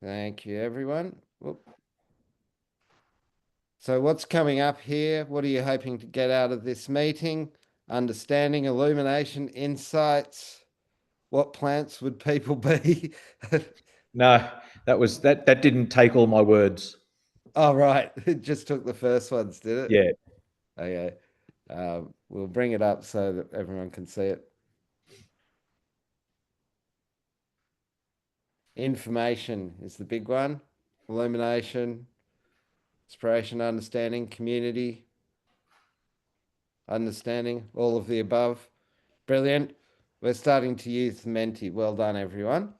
Thank you, everyone. Whoop. So what's coming up here? What are you hoping to get out of this meeting? Understanding, illumination, insights. What plants would people be? No, that didn't take all my words. Oh, right. It just took the first ones, did it? Yeah. Okay. We'll bring it up so that everyone can see it. Information is the big one. Illumination, inspiration, understanding, community, understanding, all of the above. Brilliant. We're starting to use Menti. Well done, everyone.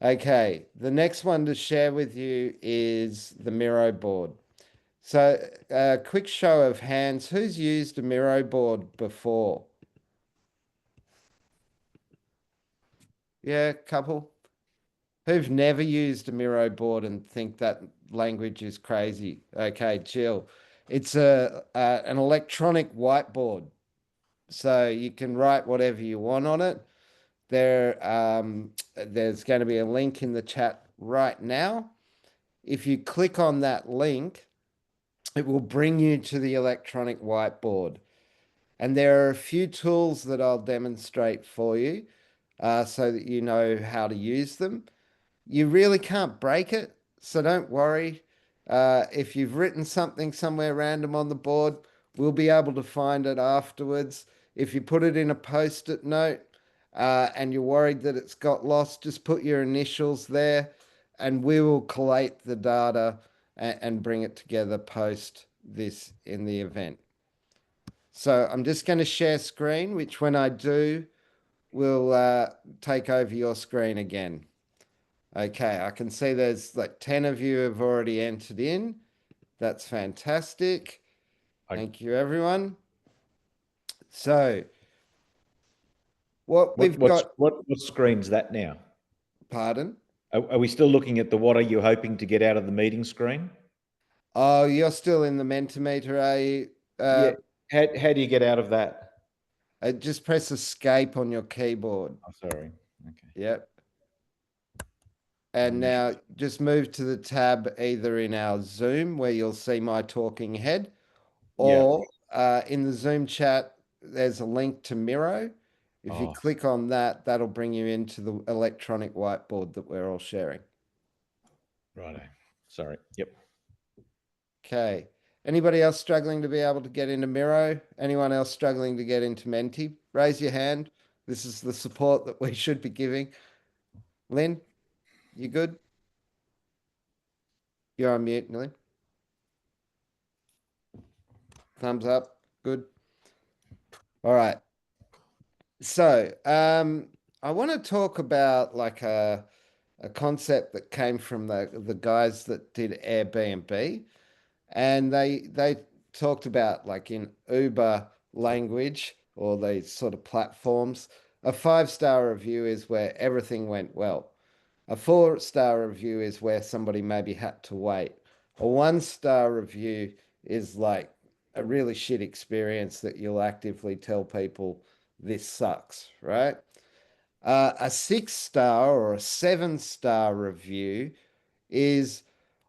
Okay, the next one to share with you is the Miro board. So a quick show of hands, who's used a Miro board before? Yeah, couple. Who've never used a Miro board and think that language is crazy? Okay, chill. It's an electronic whiteboard. So you can write whatever you want on it. There's going to be a link in the chat right now. If you click on that link, it will bring you to the electronic whiteboard. And there are a few tools that I'll demonstrate for you so that you know how to use them. You really can't break it, so don't worry. If you've written something somewhere random on the board, we'll be able to find it afterwards. If you put it in a post-it note and you're worried that it's got lost, just put your initials there and we will collate the data and bring it together post this in the event. So I'm just going to share screen, which when I do will take over your screen again. Okay, I can see there's like 10 of you have already entered in. That's fantastic. Thank you, everyone. So, what we've got. What screen's that now? Pardon? Are we still looking at the what are you hoping to get out of the meeting screen? Oh, you're still in the Mentimeter, are you? Yeah. How do you get out of that? Just press escape on your keyboard. Oh, sorry. Okay. Yep. And now just move to the tab either in our Zoom where you'll see my talking head, or in the Zoom chat, there's a link to Miro. If you click on that, that'll bring you into the electronic whiteboard that we're all sharing. Righto. Sorry. Yep. Okay. Anybody else struggling to be able to get into Miro? Anyone else struggling to get into Menti? Raise your hand. This is the support that we should be giving. Lynn, you good? You're on mute, Lynn. Thumbs up. Good. All right. So, I want to talk about like a concept that came from the guys that did Airbnb, and they talked about like in Uber language or these sort of platforms, a 5-star review is where everything went well. A 4-star review is where somebody maybe had to wait. A 1-star review is like a really shit experience that you'll actively tell people this sucks, right? A 6-star or a 7-star review is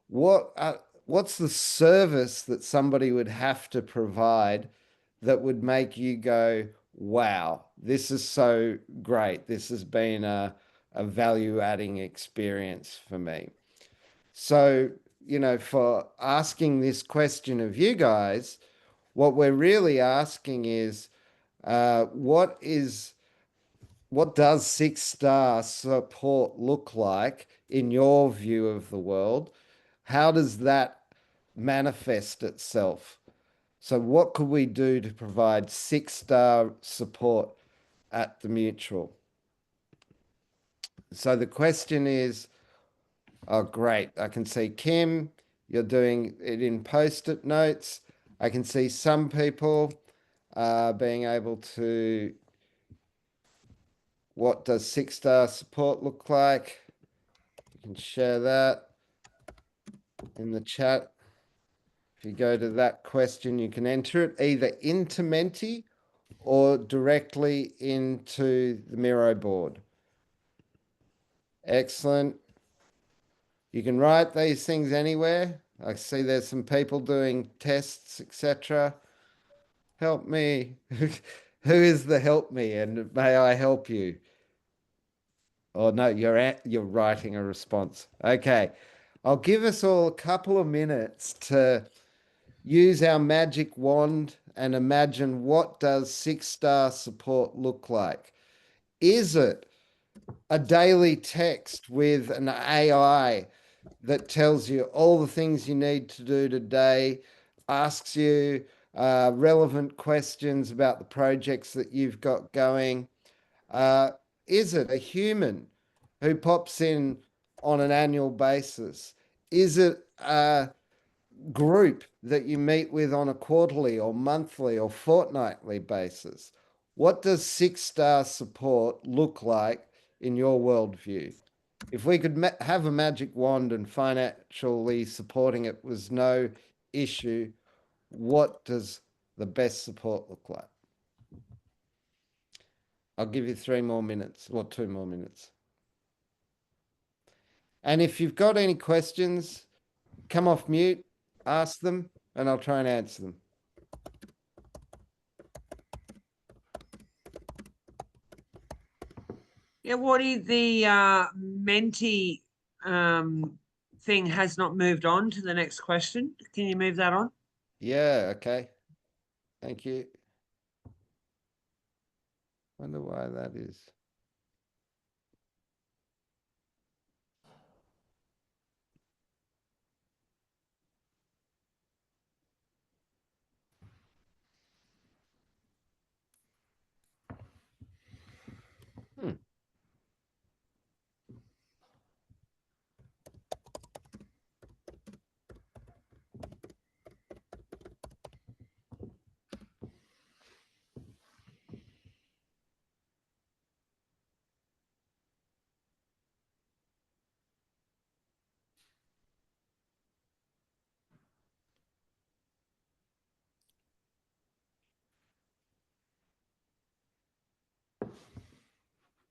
what's the service that somebody would have to provide that would make you go, wow, this is so great. This has been a value adding experience for me. So, for asking this question of you guys, what we're really asking is, what does 6-star support look like in your view of the world? How does that manifest itself? So what could we do to provide 6-star support at the Mutual? So the question is, oh, great. I can see Kim, you're doing it in post-it notes. I can see some people being able to, what does 6-star support look like? You can share that in the chat. If you go to that question, you can enter it either into Menti or directly into the Miro board. Excellent. You can write these things anywhere. I see there's some people doing tests, etc. Help me. Who is the help me, and may I help you? Oh no, you're writing a response. Okay. I'll give us all a couple of minutes to use our magic wand and imagine, what does 6-star support look like? Is it a daily text with an AI that tells you all the things you need to do today, asks you relevant questions about the projects that you've got going? Is it a human who pops in on an annual basis? Is it a group that you meet with on a quarterly or monthly or fortnightly basis? What does 6-star support look like in your worldview? If we could have a magic wand and financially supporting it was no issue, what does the best support look like? I'll give you 3 more minutes or 2 more minutes. And if you've got any questions, come off mute, ask them, and I'll try and answer them. Yeah, Wardy, the Menti thing has not moved on to the next question. Can you move that on? Yeah, okay. Thank you. Wonder why that is.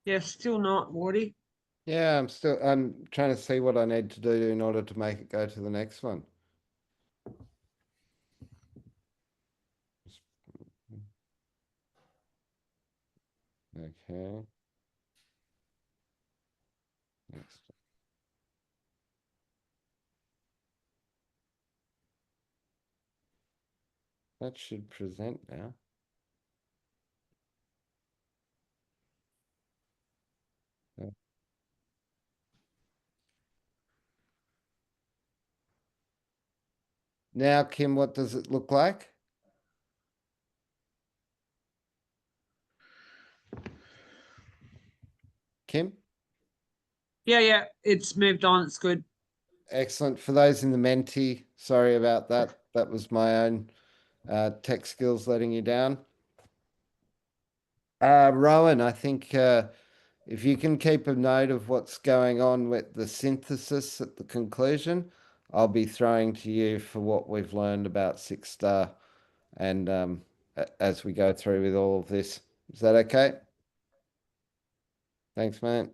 Yeah, still not, Wardy. Yeah, I'm trying to see what I need to do in order to make it go to the next one. Okay. Next. That should present now. Yeah. Now, Kim, what does it look like? Kim? Yeah, it's moved on. It's good. Excellent. For those in the Menti, sorry about that. That was my own tech skills letting you down. Rowan, I think if you can keep a note of what's going on with the synthesis at the conclusion, I'll be throwing to you for what we've learned about Six Star and as we go through with all of this. Is that okay? Thanks, mate.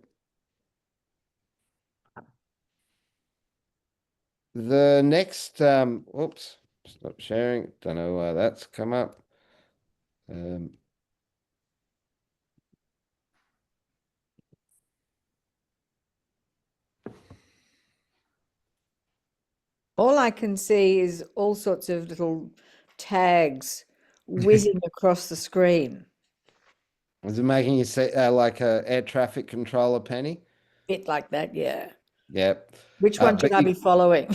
The next, oops, stop sharing. Don't know why that's come up. All I can see is all sorts of little tags whizzing across the screen. Is it making you say like a air traffic controller, Penny? Bit like that, yeah. Yep. Which one should I be following?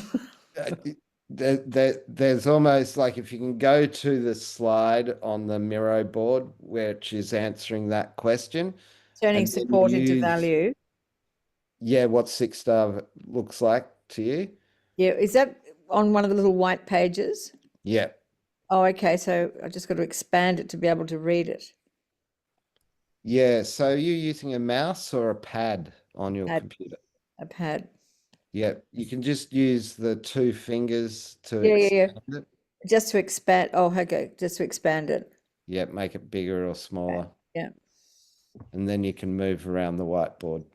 There's almost like if you can go to the slide on the Miro board, which is answering that question. Turning and then support into use, value. Yeah, what Six Star looks like to you. Yeah, is that on one of the little white pages? Yeah. Oh, okay. So I just got to expand it to be able to read it. Yeah, so you're using a mouse or a pad on your computer? A pad. Yeah, you can just use the two fingers to Yeah. expand it. Just to expand. Oh, okay. Just to expand it. Yeah, make it bigger or smaller. Yeah. And then you can move around the whiteboard.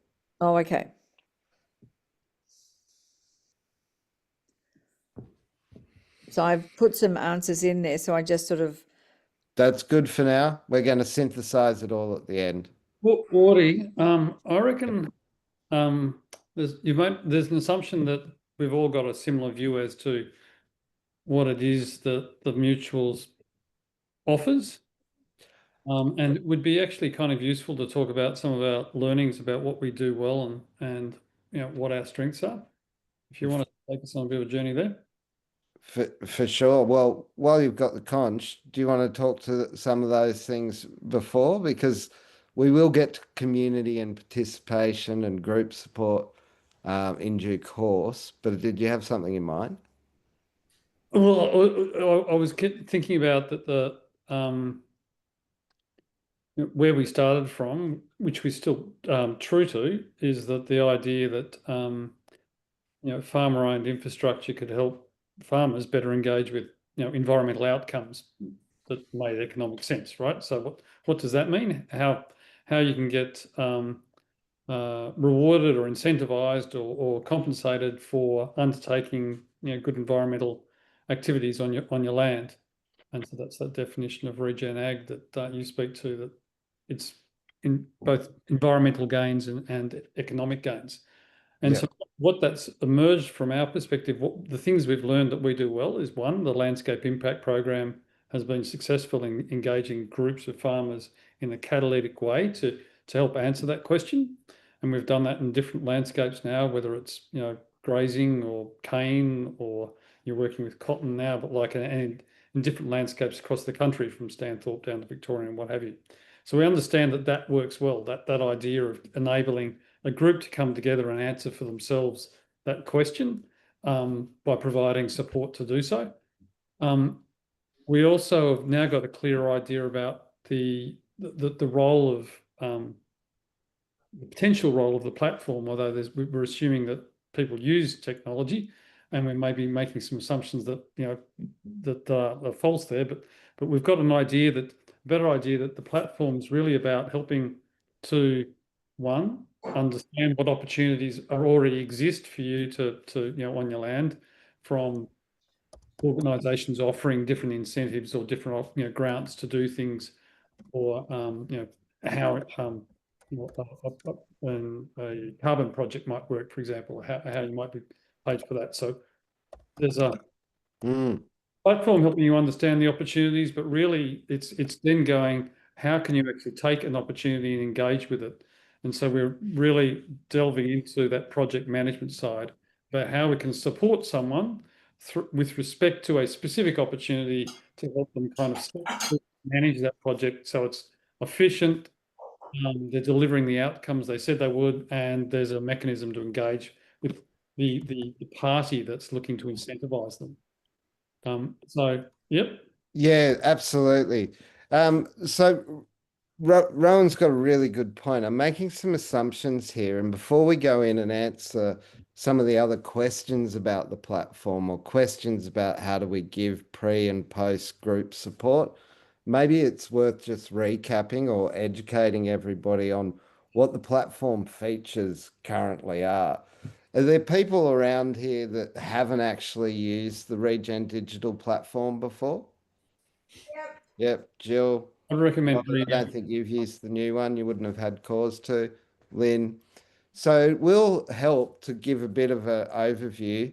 Oh, okay. So I've put some answers in there. So I just sort of. That's good for now. We're going to synthesize it all at the end. Wardy, I reckon there's an assumption that we've all got a similar view as to what it is that the mutuals offers. And it would be actually kind of useful to talk about some of our learnings about what we do well and what our strengths are. If you want to take us on a bit of a journey there. For sure. Well, while you've got the conch, do you want to talk to some of those things before? Because we will get to community and participation and group support in due course. But did you have something in mind? Well, I was thinking about that where we started from, which we're still true to, is that the idea that farmer-owned infrastructure could help farmers better engage with environmental outcomes that made economic sense, right? So what does that mean? How you can get rewarded or incentivized or compensated for undertaking good environmental activities on your land. And so that's that definition of regen ag that you speak to, that it's in both environmental gains and economic gains. And so what that's emerged from our perspective, the things we've learned that we do well is, one, the landscape impact program has been successful in engaging groups of farmers in a catalytic way to help answer that question. And we've done that in different landscapes now, whether it's grazing or cane, or you're working with cotton now, but like in different landscapes across the country, from Stanthorpe down to Victoria and what have you. So we understand that works well, that idea of enabling a group to come together and answer for themselves that question by providing support to do so. We also have now got a clear idea about the role of the potential role of the platform, although we're assuming that people use technology, and we may be making some assumptions that that are false there. But we've got an idea better idea that the platform is really about helping to one, understand what opportunities are already exist for you to on your land from organisations offering different incentives or different grants to do things, or how a carbon project might work, for example, how you might be paid for that. So there's a platform helping you understand the opportunities, but really it's then going, how can you actually take an opportunity and engage with it? And so we're really delving into that project management side about how we can support someone with respect to a specific opportunity to help them kind of manage that project so it's efficient, they're delivering the outcomes they said they would, and there's a mechanism to engage with the party that's looking to incentivize them. So, yep. Yeah, absolutely. So Rowan's got a really good point. I'm making some assumptions here, and before we go in and answer some of the other questions about the platform or questions about how do we give pre and post group support, maybe it's worth just recapping or educating everybody on what the platform features currently are. Are there people around here that haven't actually used the Regen Digital platform before? Yep, Jill. I'd recommend I don't think you've used the new one. You wouldn't have had cause to, Lynn. So we'll help to give a bit of an overview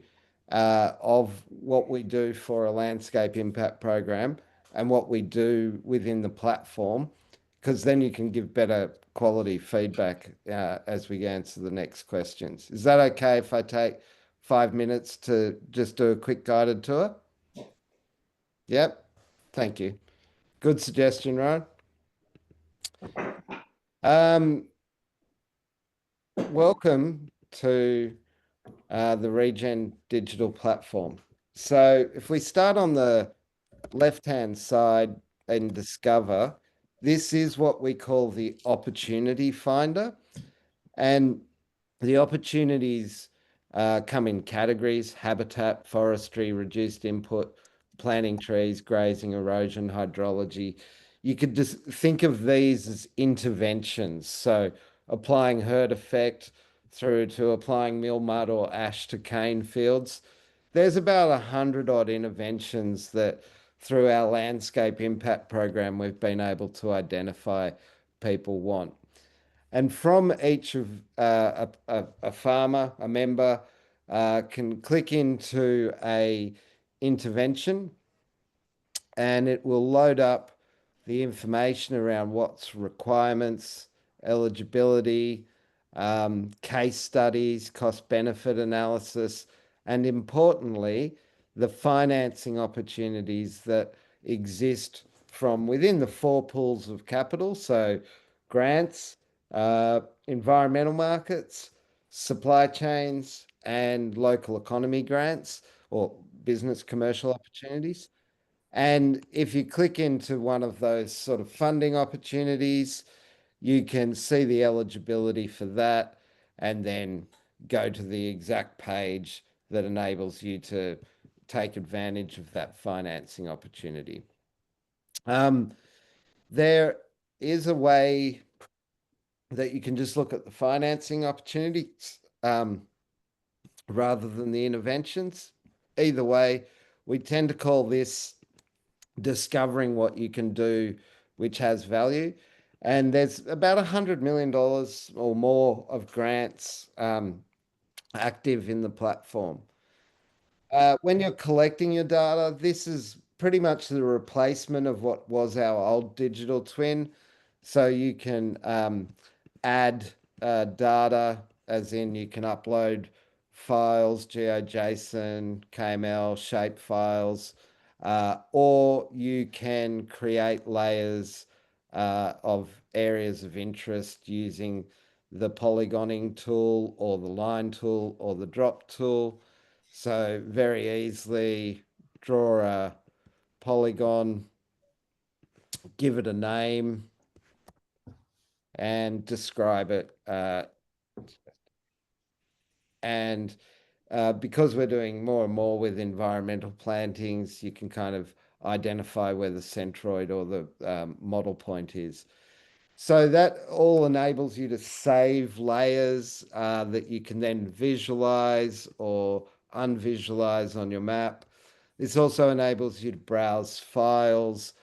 of what we do for a landscape impact program and what we do within the platform, because then you can give better quality feedback as we answer the next questions. Is that okay if I take 5 minutes to just do a quick guided tour? Yep. Thank you. Good suggestion, Ryan. Welcome to the Regen Digital platform. So if we start on the left-hand side and discover, this is what we call the opportunity finder. And the opportunities come in categories: habitat, forestry, reduced input, planting trees, grazing, erosion, hydrology. You could just think of these as interventions. So applying herd effect through to applying meal mud or ash to cane fields. There's about 100 odd interventions that through our landscape impact program we've been able to identify people want. And from each of a farmer, a member, can click into a intervention, and it will load up the information around what's requirements, eligibility, case studies, cost benefit analysis, and importantly, the financing opportunities that exist from within the 4 pools of capital. So grants, environmental markets, supply chains, and local economy grants or business commercial opportunities. And if you click into one of those sort of funding opportunities, you can see the eligibility for that and then go to the exact page that enables you to take advantage of that financing opportunity. There is a way that you can just look at the financing opportunities rather than the interventions. Either way, we tend to call this discovering what you can do which has value. And there's about $100 million or more of grants active in the platform. When you're collecting your data, this is pretty much the replacement of what was our old digital twin. So you can add data, as in you can upload files, GeoJSON, KML, shape files, or you can create layers of areas of interest using the polygoning tool or the line tool or the drop tool. So very easily draw a polygon, give it a name, and describe it. And because we're doing more and more with environmental plantings, you can kind of identify where the centroid or the model point is. So that all enables you to save layers that you can then visualize or unvisualize on your map. This also enables you to browse files,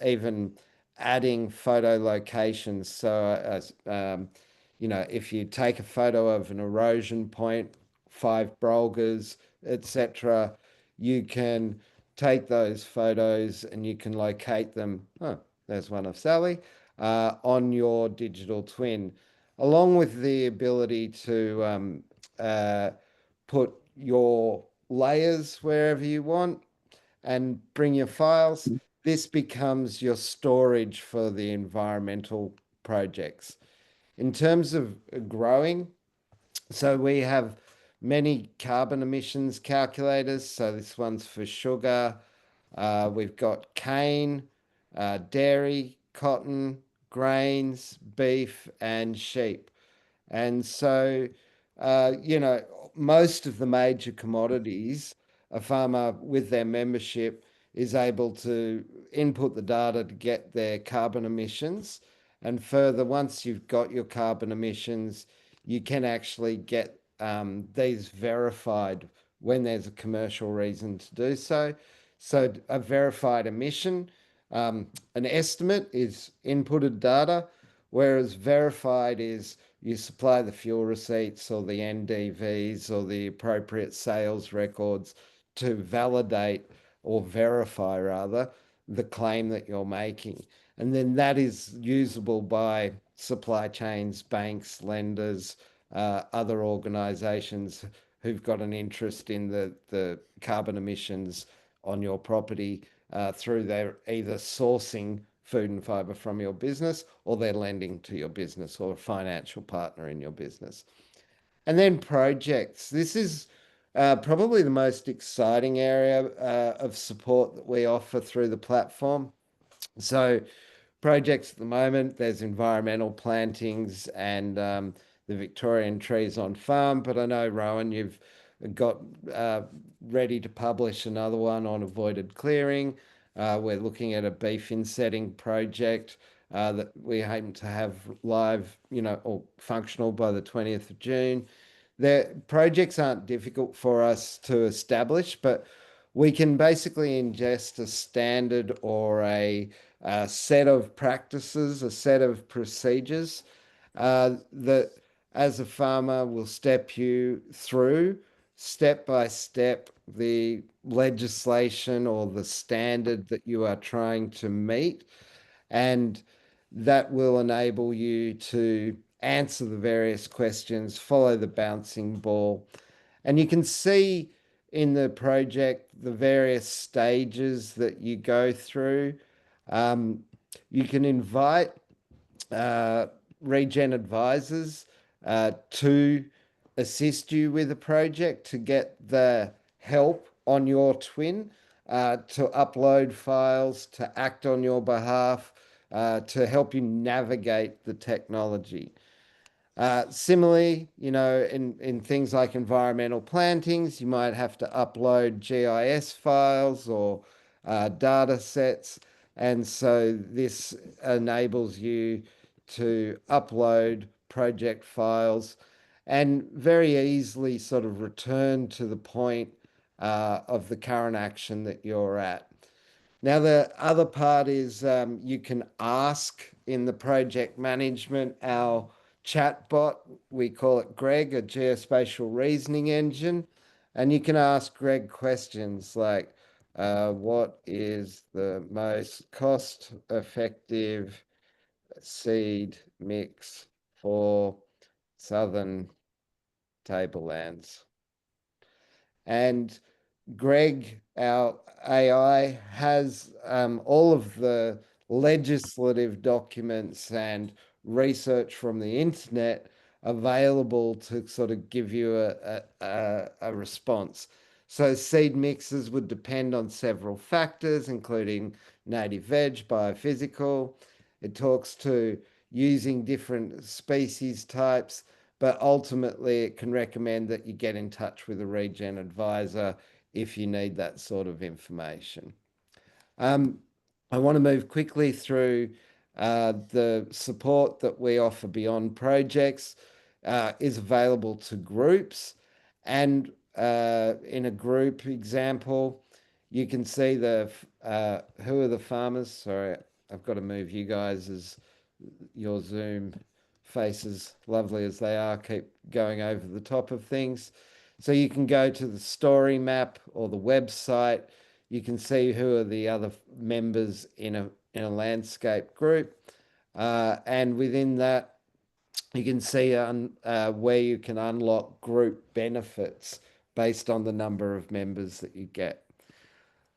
even adding photo locations. So, if you take a photo of an erosion point, 5 Brolgas, etc., you can take those photos and you can locate them. Oh, there's one of Sally on your digital twin, along with the ability to put your layers wherever you want and bring your files. This becomes your storage for the environmental projects. In terms of growing, so we have many carbon emissions calculators. So this one's for sugar. We've got cane, dairy, cotton, grains, beef, and sheep. And so, most of the major commodities, a farmer with their membership is able to input the data to get their carbon emissions. And further, once you've got your carbon emissions, you can actually get these verified when there's a commercial reason to do so. So a verified emission, an estimate is inputted data, whereas verified is you supply the fuel receipts or the NDVs or the appropriate sales records to validate or verify rather the claim that you're making. And then that is usable by supply chains, banks, lenders, other organizations who've got an interest in the carbon emissions on your property through their either sourcing food and fiber from your business or they're lending to your business or a financial partner in your business. And then projects. This is probably the most exciting area of support that we offer through the platform. So projects at the moment, there's environmental plantings and the Victorian trees on farm. But I know, Rowan, you've got ready to publish another one on avoided clearing. We're looking at a beef insetting project that we aim to have live, or functional by the 20th of June. The projects aren't difficult for us to establish, but we can basically ingest a standard or a set of practices, a set of procedures that as a farmer will step you through step by step the legislation or the standard that you are trying to meet. And that will enable you to answer the various questions, follow the bouncing ball. And you can see in the project the various stages that you go through. You can invite Regen advisors to assist you with a project to get the help on your twin, to upload files, to act on your behalf, to help you navigate the technology. Similarly, in things like environmental plantings, you might have to upload GIS files or data sets. And so this enables you to upload project files and very easily sort of return to the point of the current action that you're at. Now, the other part is you can ask in the project management, our chatbot, we call it Greg, a geospatial reasoning engine, and you can ask Greg questions like, what is the most cost-effective seed mix for southern tablelands? And Greg, our AI, has all of the legislative documents and research from the internet available to sort of give you a response. So seed mixes would depend on several factors, including native veg, biophysical. It talks to using different species types, but ultimately it can recommend that you get in touch with a regen advisor if you need that sort of information. I want to move quickly through The support that we offer beyond projects is available to groups. And in a group example, you can see who are the farmers. Sorry, I've got to move you guys as your Zoom faces, lovely as they are, keep going over the top of things. So you can go to the story map or the website. You can see who are the other members in a landscape group. And within that, you can see where you can unlock group benefits based on the number of members that you get.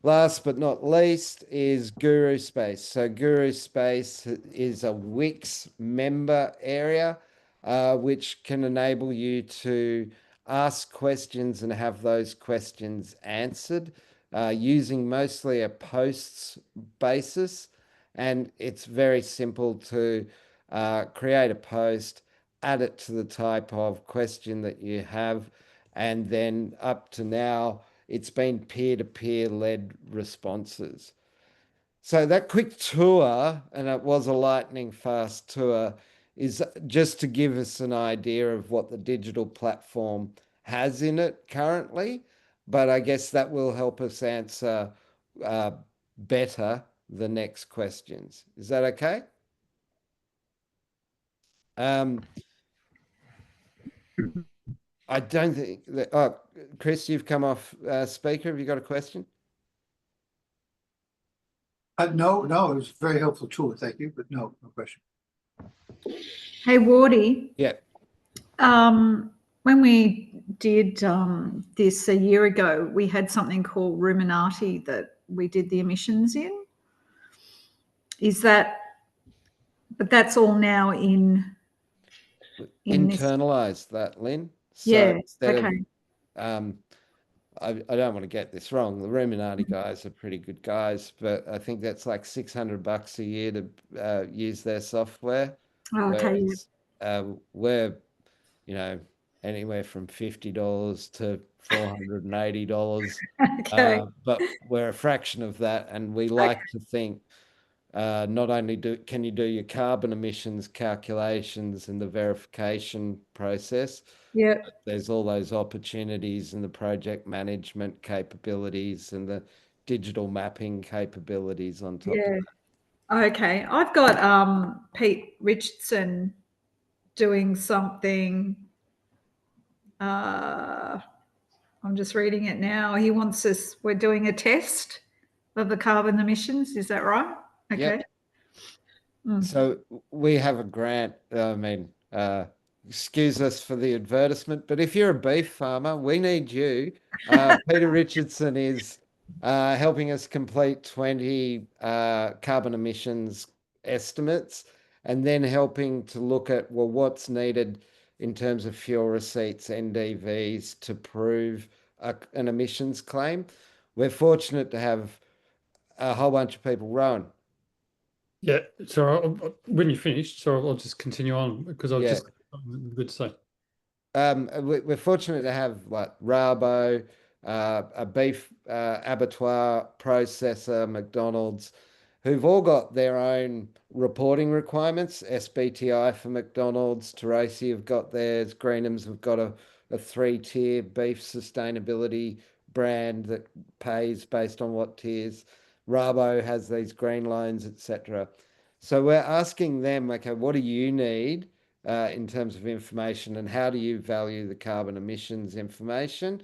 Last but not least is Guru Space. So Guru Space is a Wix member area, which can enable you to ask questions and have those questions answered using mostly a posts basis. And it's very simple to create a post, add it to the type of question that you have, and then up to now, it's been peer-to-peer led responses. So that quick tour, and it was a lightning fast tour, is just to give us an idea of what the digital platform has in it currently. But I guess that will help us answer better the next questions. Is that okay? I don't think that, oh, Chris, you've come off speaker. Have you got a question? No, it was a very helpful tool. Thank you, but no question. Hey, Wardy. Yeah. When we did this a year ago, we had something called Ruminati that we did the emissions in. But that's all now in internalize that, Lynn. So yeah. instead Okay. of, I don't want to get this wrong. The Ruminati guys are pretty good guys, but I think that's like $600 a year to use their software. Oh, okay. Whereas we're, anywhere from $50 to $480. Okay. But we're a fraction of that, and we like to think not only can you do your carbon emissions calculations and the verification process, yeah, but there's all those opportunities and the project management capabilities and the digital mapping capabilities on top of that. Okay. I've got Pete Richardson doing something. I'm just reading it now. He wants us, we're doing a test of the carbon emissions. Is that right? Okay. Yep. So we have a grant. Excuse us for the advertisement, but if you're a beef farmer, we need you. Peter Richardson is helping us complete 20 carbon emissions estimates, and then helping to look at, well, what's needed in terms of fuel receipts, NDVs, to prove an emissions claim. We're fortunate to have a whole bunch of people rowing. Yeah, so when you finished, so I'll just continue on because I was just good to say. We're fortunate to have like Rabo, a beef abattoir processor, McDonald's, who've all got their own reporting requirements. SBTI for McDonald's, Terrace have got theirs, Greenham's have got a 3-tier beef sustainability brand that pays based on what tiers. Rabo has these green loans, etc. So we're asking them, okay, what do you need in terms of information, and how do you value the carbon emissions information?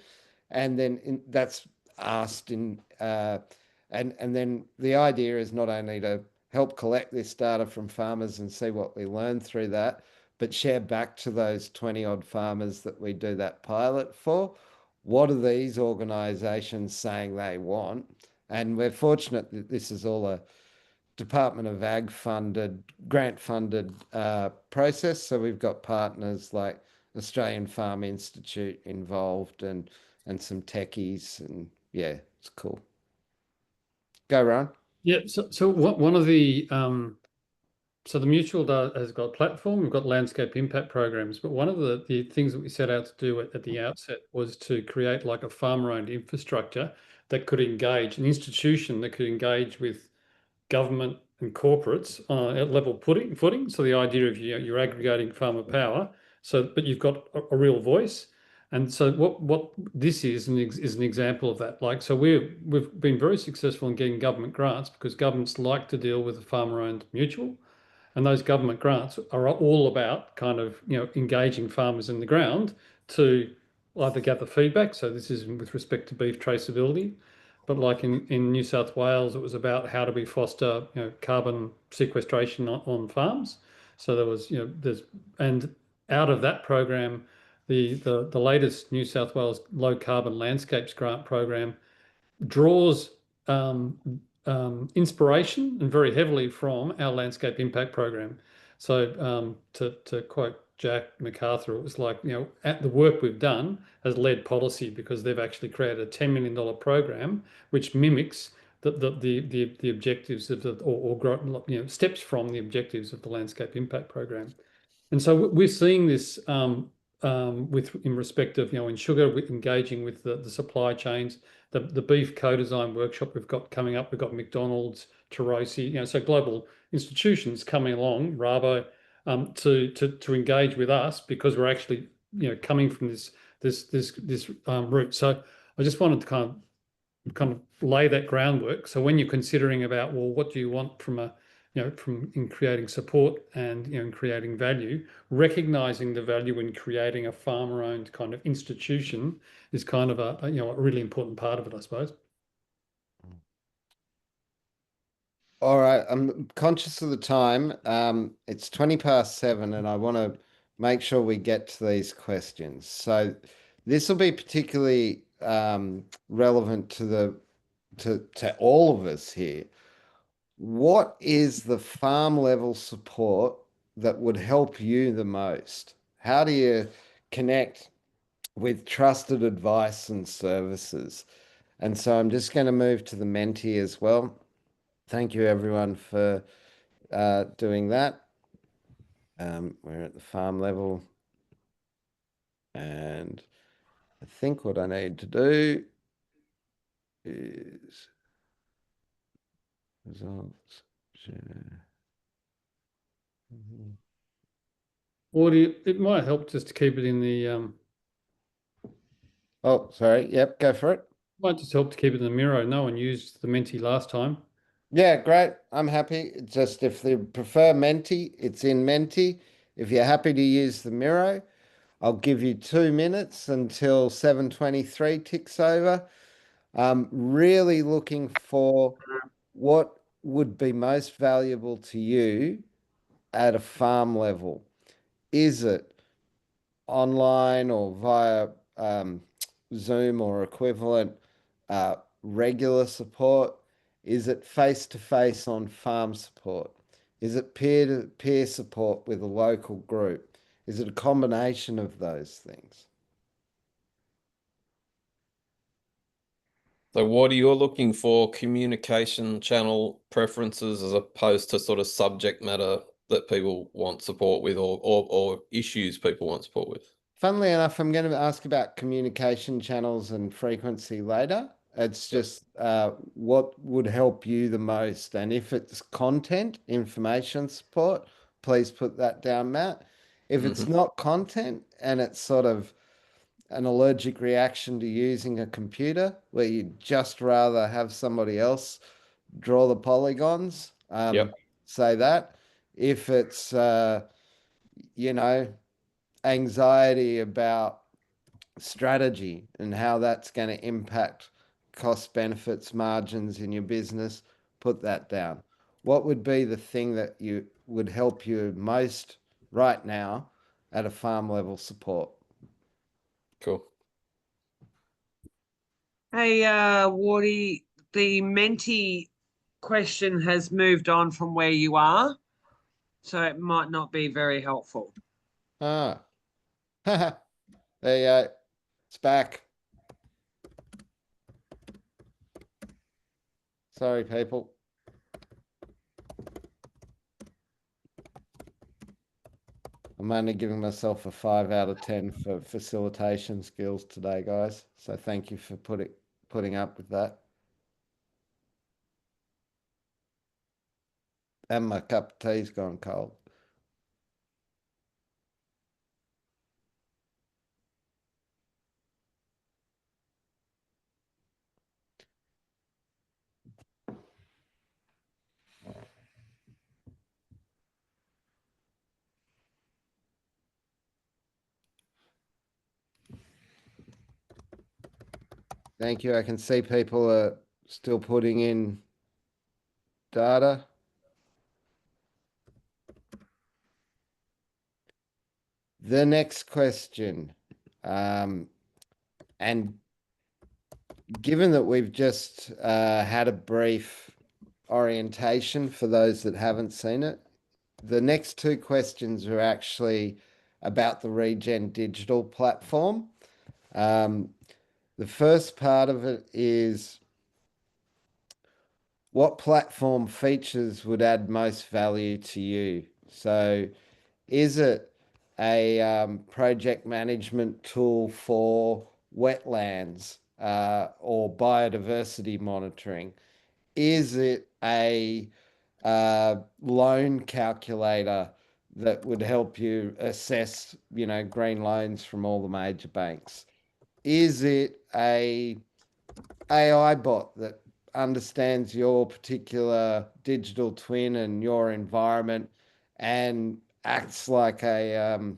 And then that's asked in, and then the idea is not only to help collect this data from farmers and see what we learn through that, but share back to those 20 odd farmers that we do that pilot for. What are these organisations saying they want? And we're fortunate that this is all a Department of Ag funded, grant funded process. So we've got partners like Australian Farm Institute involved and some techies, and yeah, it's cool. Go, Ron. Yeah, so one of the so the mutual has got a platform, we've got landscape impact programs, but one of the things that we set out to do at the outset was to create like a farmer-owned infrastructure that could engage, an institution that could engage with government, and corporates at level footing. So the idea of you're aggregating farmer power, but you've got a real voice. And so what this is an example of that. Like, so we've been very successful in getting government grants because governments like to deal with a farmer-owned mutual. And those government grants are all about kind of, engaging farmers in the ground to either gather feedback. So this is with respect to beef traceability, but like in New South Wales, it was about how do we foster, carbon sequestration on farms. So there was, and out of that program, the latest New South Wales low carbon landscapes grant program draws inspiration and very heavily from our landscape impact program. So to quote Jack MacArthur, it was like, at the work we've done has led policy because they've actually created a $10 million program which mimics the objectives of steps from the objectives of the landscape impact program. And so we're seeing this in respect of, in sugar, engaging with the supply chains, the beef co-design workshop we've got coming up. We've got McDonald's, Tarosi, so global institutions coming along, Rabo, to engage with us because we're actually, coming from this route. So I just wanted to kind of lay that groundwork. So when you're considering about, well, what do you want from in creating support and, in creating value, recognizing the value in creating a farmer-owned kind of institution is kind of a really important part of it, I suppose. All right, I'm conscious of the time. It's 20 past 7, and I want to make sure we get to these questions. So this will be particularly relevant to all of us here. What is the farm level support that would help you the most? How do you connect with trusted advice and services? And so I'm just going to move to the Menti as well. Thank you everyone for doing that. We're at the farm level. And I think what I need to do is results. Share. Or it might help just to keep it in the Oh, sorry. Yep, go for it. Might just help to keep it in the Miro. No one used the Menti last time. Yeah, great. I'm happy. Just if they prefer Menti, it's in Menti. If you're happy to use the Miro, I'll give you 2 minutes until 7:23 ticks over. Really looking for what would be most valuable to you at a farm level. Is it online or via Zoom or equivalent regular support? Is it face-to-face on farm support? Is it peer-to-peer support with a local group? Is it a combination of those things? So what are you looking for communication channel preferences as opposed to sort of subject matter that people want support with or issues people want support with? Funnily enough, I'm going to ask about communication channels and frequency later. It's just what would help you the most. And if it's content, information support, please put that down, Matt. If it's not content and it's sort of an allergic reaction to using a computer where you'd just rather have somebody else draw the polygons, say that. If it's, anxiety about strategy and how that's going to impact cost benefits margins in your business, put that down. What would be the thing that you would help you most right now at a farm level support? Cool. Hey, Wardy, the Menti question has moved on from where you are, so it might not be very helpful. There you go. It's back. Sorry, people. I'm only giving myself a 5 out of 10 for facilitation skills today, guys. So thank you for putting up with that. And my cup of tea's gone cold. Thank you. I can see people are still putting in data. The next question, and given that we've just had a brief orientation for those that haven't seen it, the next two questions are actually about the Regen digital platform. The first part of it is, what platform features would add most value to you? So is it a project management tool for wetlands or biodiversity monitoring? Is it a loan calculator that would help you assess, green loans from all the major banks? Is it a AI bot that understands your particular digital twin and your environment and acts like a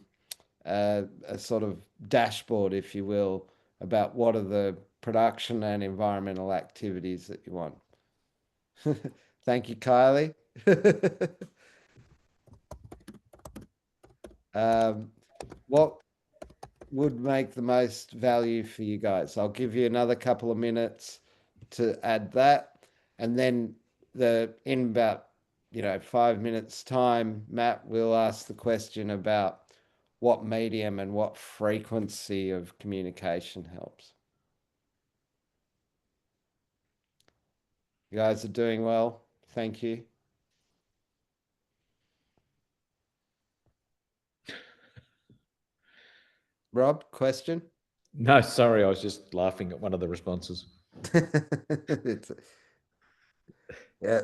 sort of dashboard, if you will, about what are the production and environmental activities that you want? Thank you, Kylie. What would make the most value for you guys? I'll give you another couple of minutes to add that. And then in about 5 minutes time, Matt will ask the question about what medium and what frequency of communication helps. You guys are doing well. Thank you. Rob, question? No, sorry, I was just laughing at one of the responses. Yeah.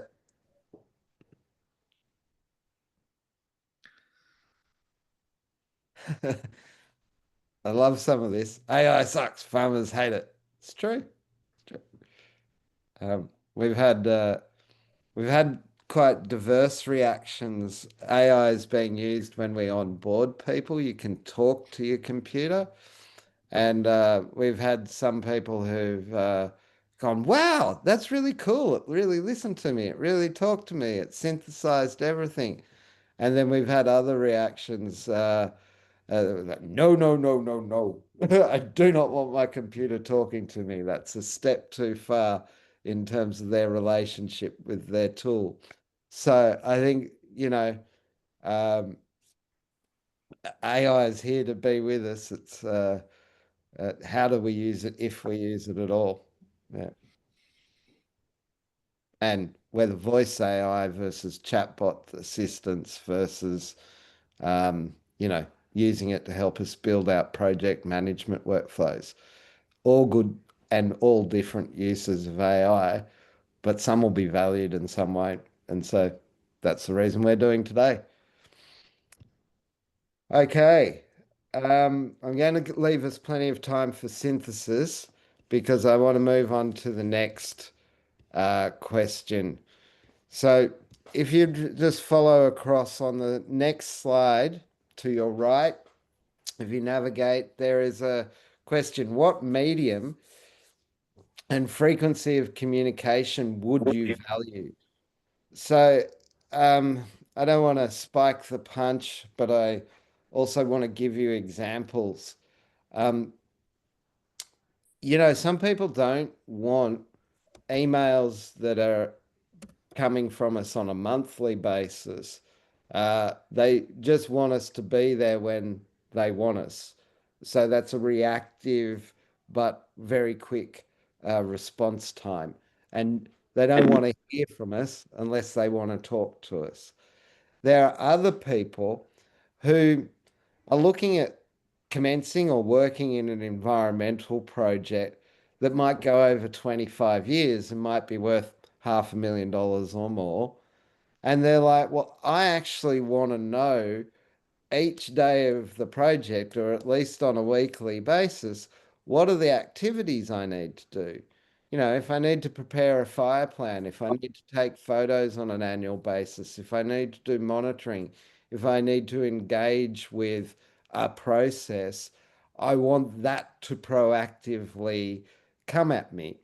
I love some of this. AI sucks. Farmers hate it. It's true. It's true. We've had quite diverse reactions. AI is being used when we onboard people. You can talk to your computer, and we've had some people who've gone, "Wow, that's really cool. It really listened to me. It really talked to me. It synthesized everything." And then we've had other reactions. No, no, no, no, no. I do not want my computer talking to me. That's a step too far in terms of their relationship with their tool. So I think, AI is here to be with us. It's how do we use it if we use it at all? Yeah. And whether voice AI versus chatbot assistance versus using it to help us build out project management workflows. All good and all different uses of AI, but some will be valued and some won't. And so that's the reason we're doing today. Okay. I'm going to leave us plenty of time for synthesis because I want to move on to the next question. So if you just follow across on the next slide to your right, if you navigate, there is a question: what medium and frequency of communication would you value? So I don't want to spike the punch, but I also want to give you examples. Some people don't want emails that are coming from us on a monthly basis. They just want us to be there when they want us. So that's a reactive but very quick response time. And they don't want to hear from us unless they want to talk to us. There are other people who are looking at commencing or working in an environmental project that might go over 25 years and might be worth $500,000 or more. And they're like, well, I actually want to know each day of the project, or at least on a weekly basis, what are the activities I need to do? You know, if I need to prepare a fire plan, if I need to take photos on an annual basis, if I need to do monitoring, if I need to engage with a process, I want that to proactively come at me.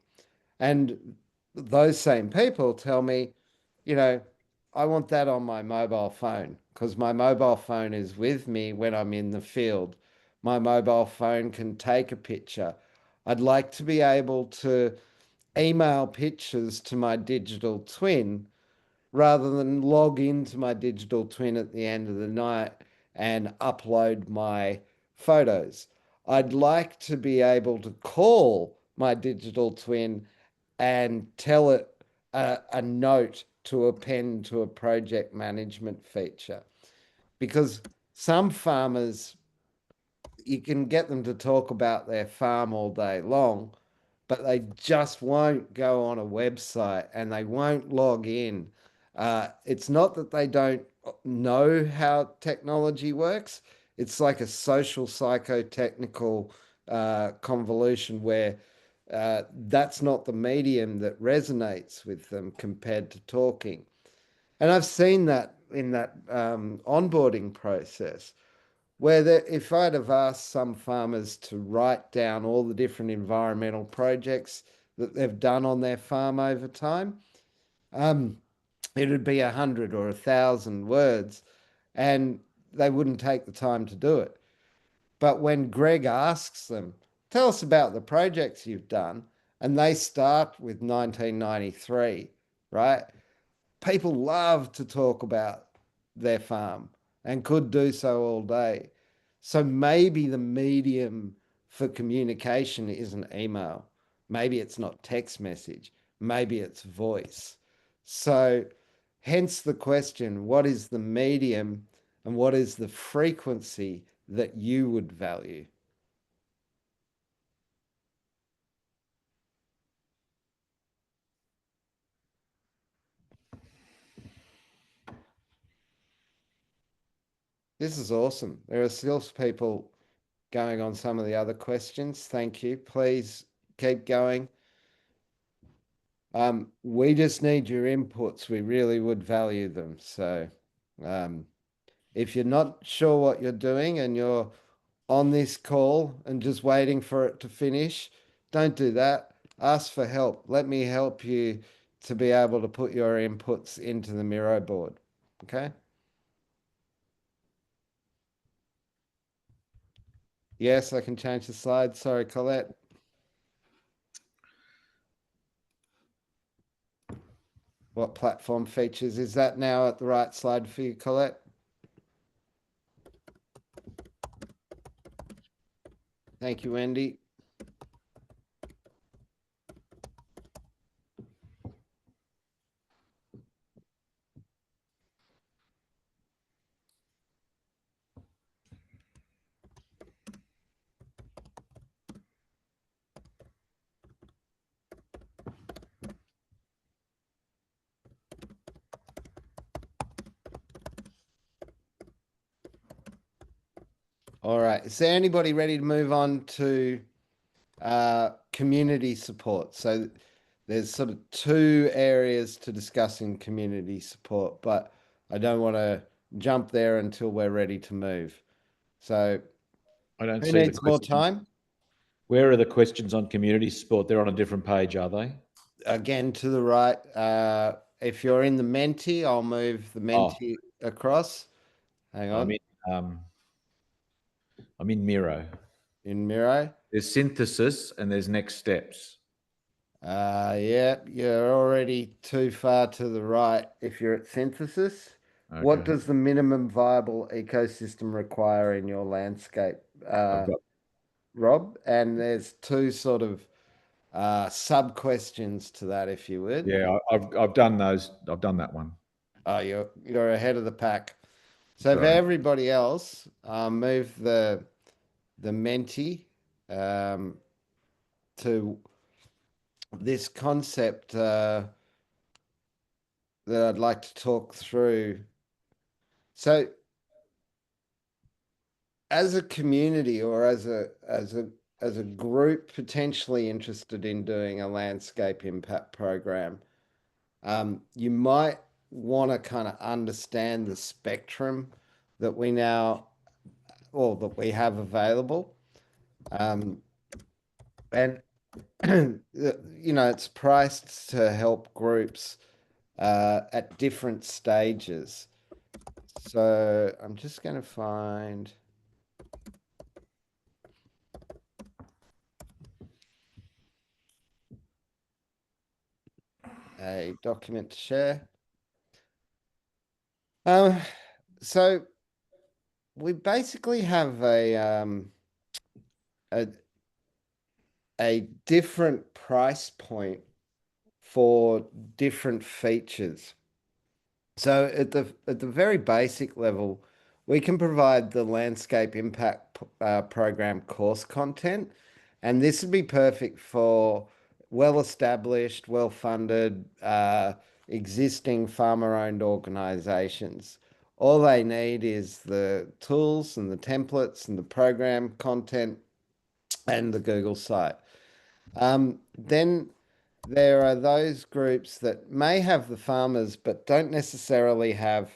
And those same people tell me, you know, I want that on my mobile phone because my mobile phone is with me when I'm in the field. My mobile phone can take a picture. I'd like to be able to email pictures to my digital twin rather than log into my digital twin at the end of the night and upload my photos. I'd like to be able to call my digital twin and tell it a note to append to a project management feature. Because some farmers, you can get them to talk about their farm all day long, but they just won't go on a website and they won't log in. It's not that they don't know how technology works. It's like a social psychotechnical convolution where that's not the medium that resonates with them compared to talking. And I've seen that in that onboarding process where if I'd have asked some farmers to write down all the different environmental projects that they've done on their farm over time, it'd be 100 or 1,000 words, and they wouldn't take the time to do it. But when Greg asks them, tell us about the projects you've done, and they start with 1993, right? People love to talk about their farm and could do so all day. So maybe the medium for communication isn't email. Maybe it's not text message. Maybe it's voice. So hence the question, what is the medium and what is the frequency that you would value? This is awesome. There are still people going on some of the other questions. Thank you. Please keep going. We just need your inputs. We really would value them. So if you're not sure what you're doing and you're on this call and just waiting for it to finish, don't do that. Ask for help. Let me help you to be able to put your inputs into the Miro board. Okay? Yes, I can change the slide. Sorry, Colette. What platform features? Is that now at the right slide for you, Colette? Thank you, Wendy. All right. Is there anybody ready to move on to community support? So there's sort of two areas to discuss in community support, but I don't want to jump there until we're ready to move. So I don't who see the needs more questions. time? Where are the questions on community support? They're on a different page, are they? Again, to the right. If you're in the Menti, I'll move the Menti across. Hang on. I'm in Miro. In Miro? There's synthesis and there's next steps. Yeah, you're already too far to the right if you're at synthesis. Okay. What does the minimum viable ecosystem require in your landscape, Rob? And there's two sort of sub questions to that, if you would. Yeah, I've done those. I've done that one. Oh, you're ahead of the pack. So for Sorry. everybody else, move the Menti to this concept. that I'd like to talk through. So as a community or as a group potentially interested in doing a landscape impact program, you might want to kind of understand the spectrum that we now or that we have available. And it's priced to help groups at different stages. So I'm just going to find a document to share. So we basically have a different price point for different features. So at the very basic level, we can provide the landscape impact program course content, and this would be perfect for well-established, well-funded, existing farmer-owned organizations. All they need is the tools and the templates and the program content and the Google site. Then there are those groups that may have the farmers but don't necessarily have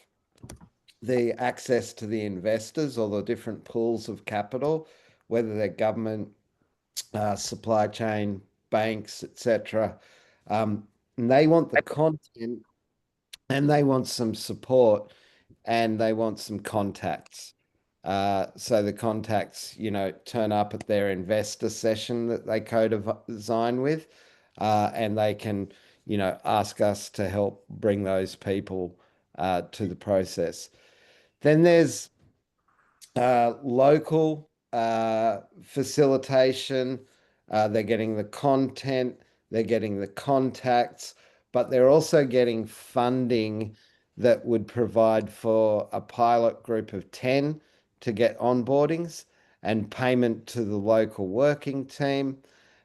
the access to the investors or the different pools of capital, whether they're government, supply chain, banks, etc. And they want the content and they want some support and they want some contacts. So the contacts, turn up at their investor session that they co-design with, and they can, ask us to help bring those people to the process. Then there's local facilitation. They're getting the content, they're getting the contacts, but they're also getting funding that would provide for a pilot group of 10 to get onboardings and payment to the local working team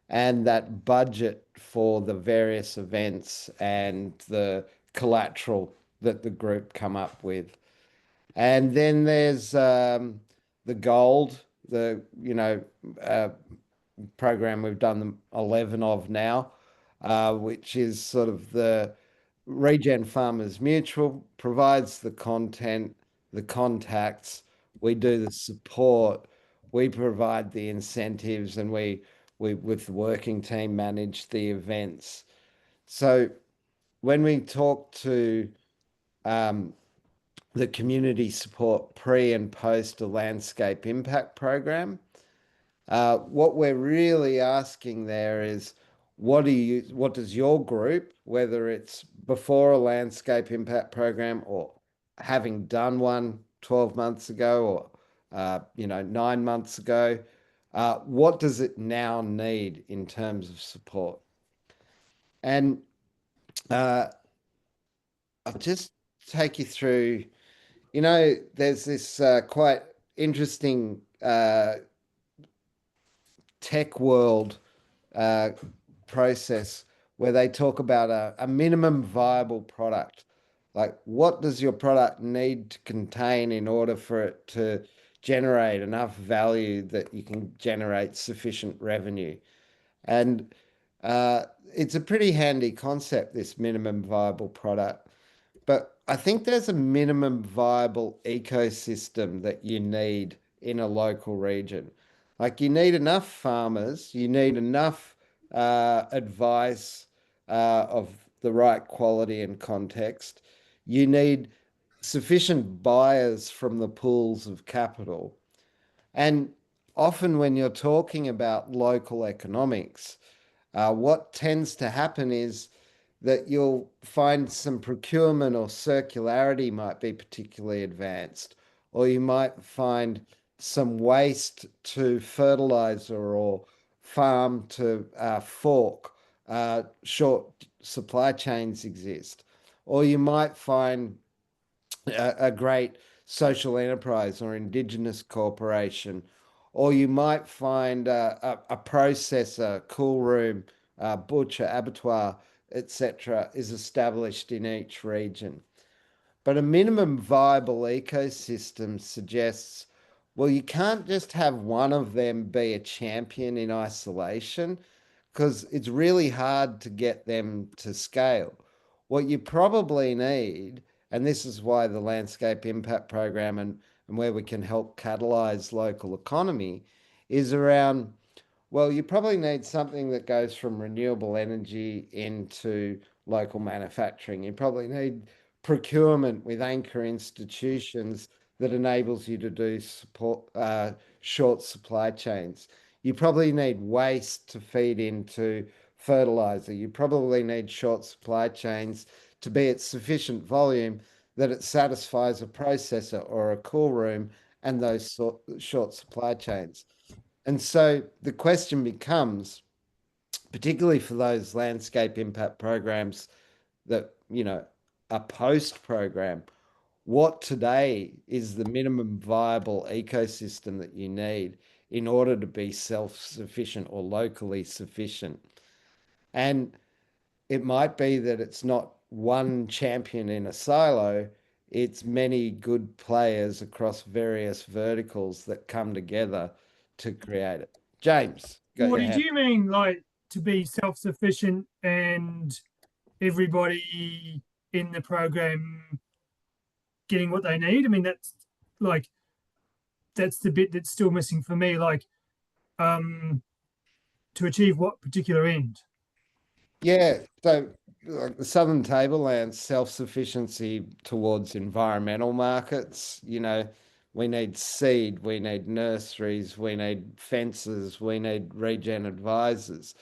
and that budget for the various events and the collateral that the group come up with. And then there's the gold, program we've done 11 of now, which is sort of the Regen Farmers Mutual provides the content, the contacts, we do the support, we provide the incentives, and we with the working team manage the events. So when we talk to the community support pre and post a landscape impact program, what we're really asking there is what does your group, whether it's before a landscape impact program or having done one 12 months ago or 9 months ago, what does it now need in terms of support? And I'll just take you through, there's this quite interesting tech world process where they talk about a minimum viable product. Like, what does your product need to contain in order for it to generate enough value that you can generate sufficient revenue? And it's a pretty handy concept, this minimum viable product. But I think there's a minimum viable ecosystem that you need in a local region. Like, you need enough farmers, you need enough advice of the right quality and context. You need sufficient buyers from the pools of capital. And often when you're talking about local economics, what tends to happen is that you'll find some procurement or circularity might be particularly advanced, or you might find some waste to fertilizer or farm to fork. Short supply chains exist, or you might find a great social enterprise or indigenous corporation, or you might find a processor, cool room, butcher, abattoir etc., is established in each region. But a minimum viable ecosystem suggests, well, you can't just have one of them be a champion in isolation because it's really hard to get them to scale. What you probably need, and this is why the Landscape Impact Program and where we can help catalyze local economy, is around, well, you probably need something that goes from renewable energy into local manufacturing. You probably need procurement with anchor institutions that enables you to do short supply chains. You probably need waste to feed into fertilizer. You probably need short supply chains to be at sufficient volume that it satisfies a processor or a cool room and those short supply chains. And so the question becomes, particularly for those landscape impact programs that, are post program, what today is the minimum viable ecosystem that you need in order to be self-sufficient or locally sufficient? And it might be that it's not one champion in a silo, it's many good players across various verticals that come together to create it. James, got What your did hand. you mean, like to be self-sufficient and everybody in the program getting what they need? I mean, like that's the bit that's still missing for me. Like, to achieve what particular end? Yeah, so like the Southern Tablelands self-sufficiency towards environmental markets, we need seed, we need nurseries, we need fences, we need regen advisors.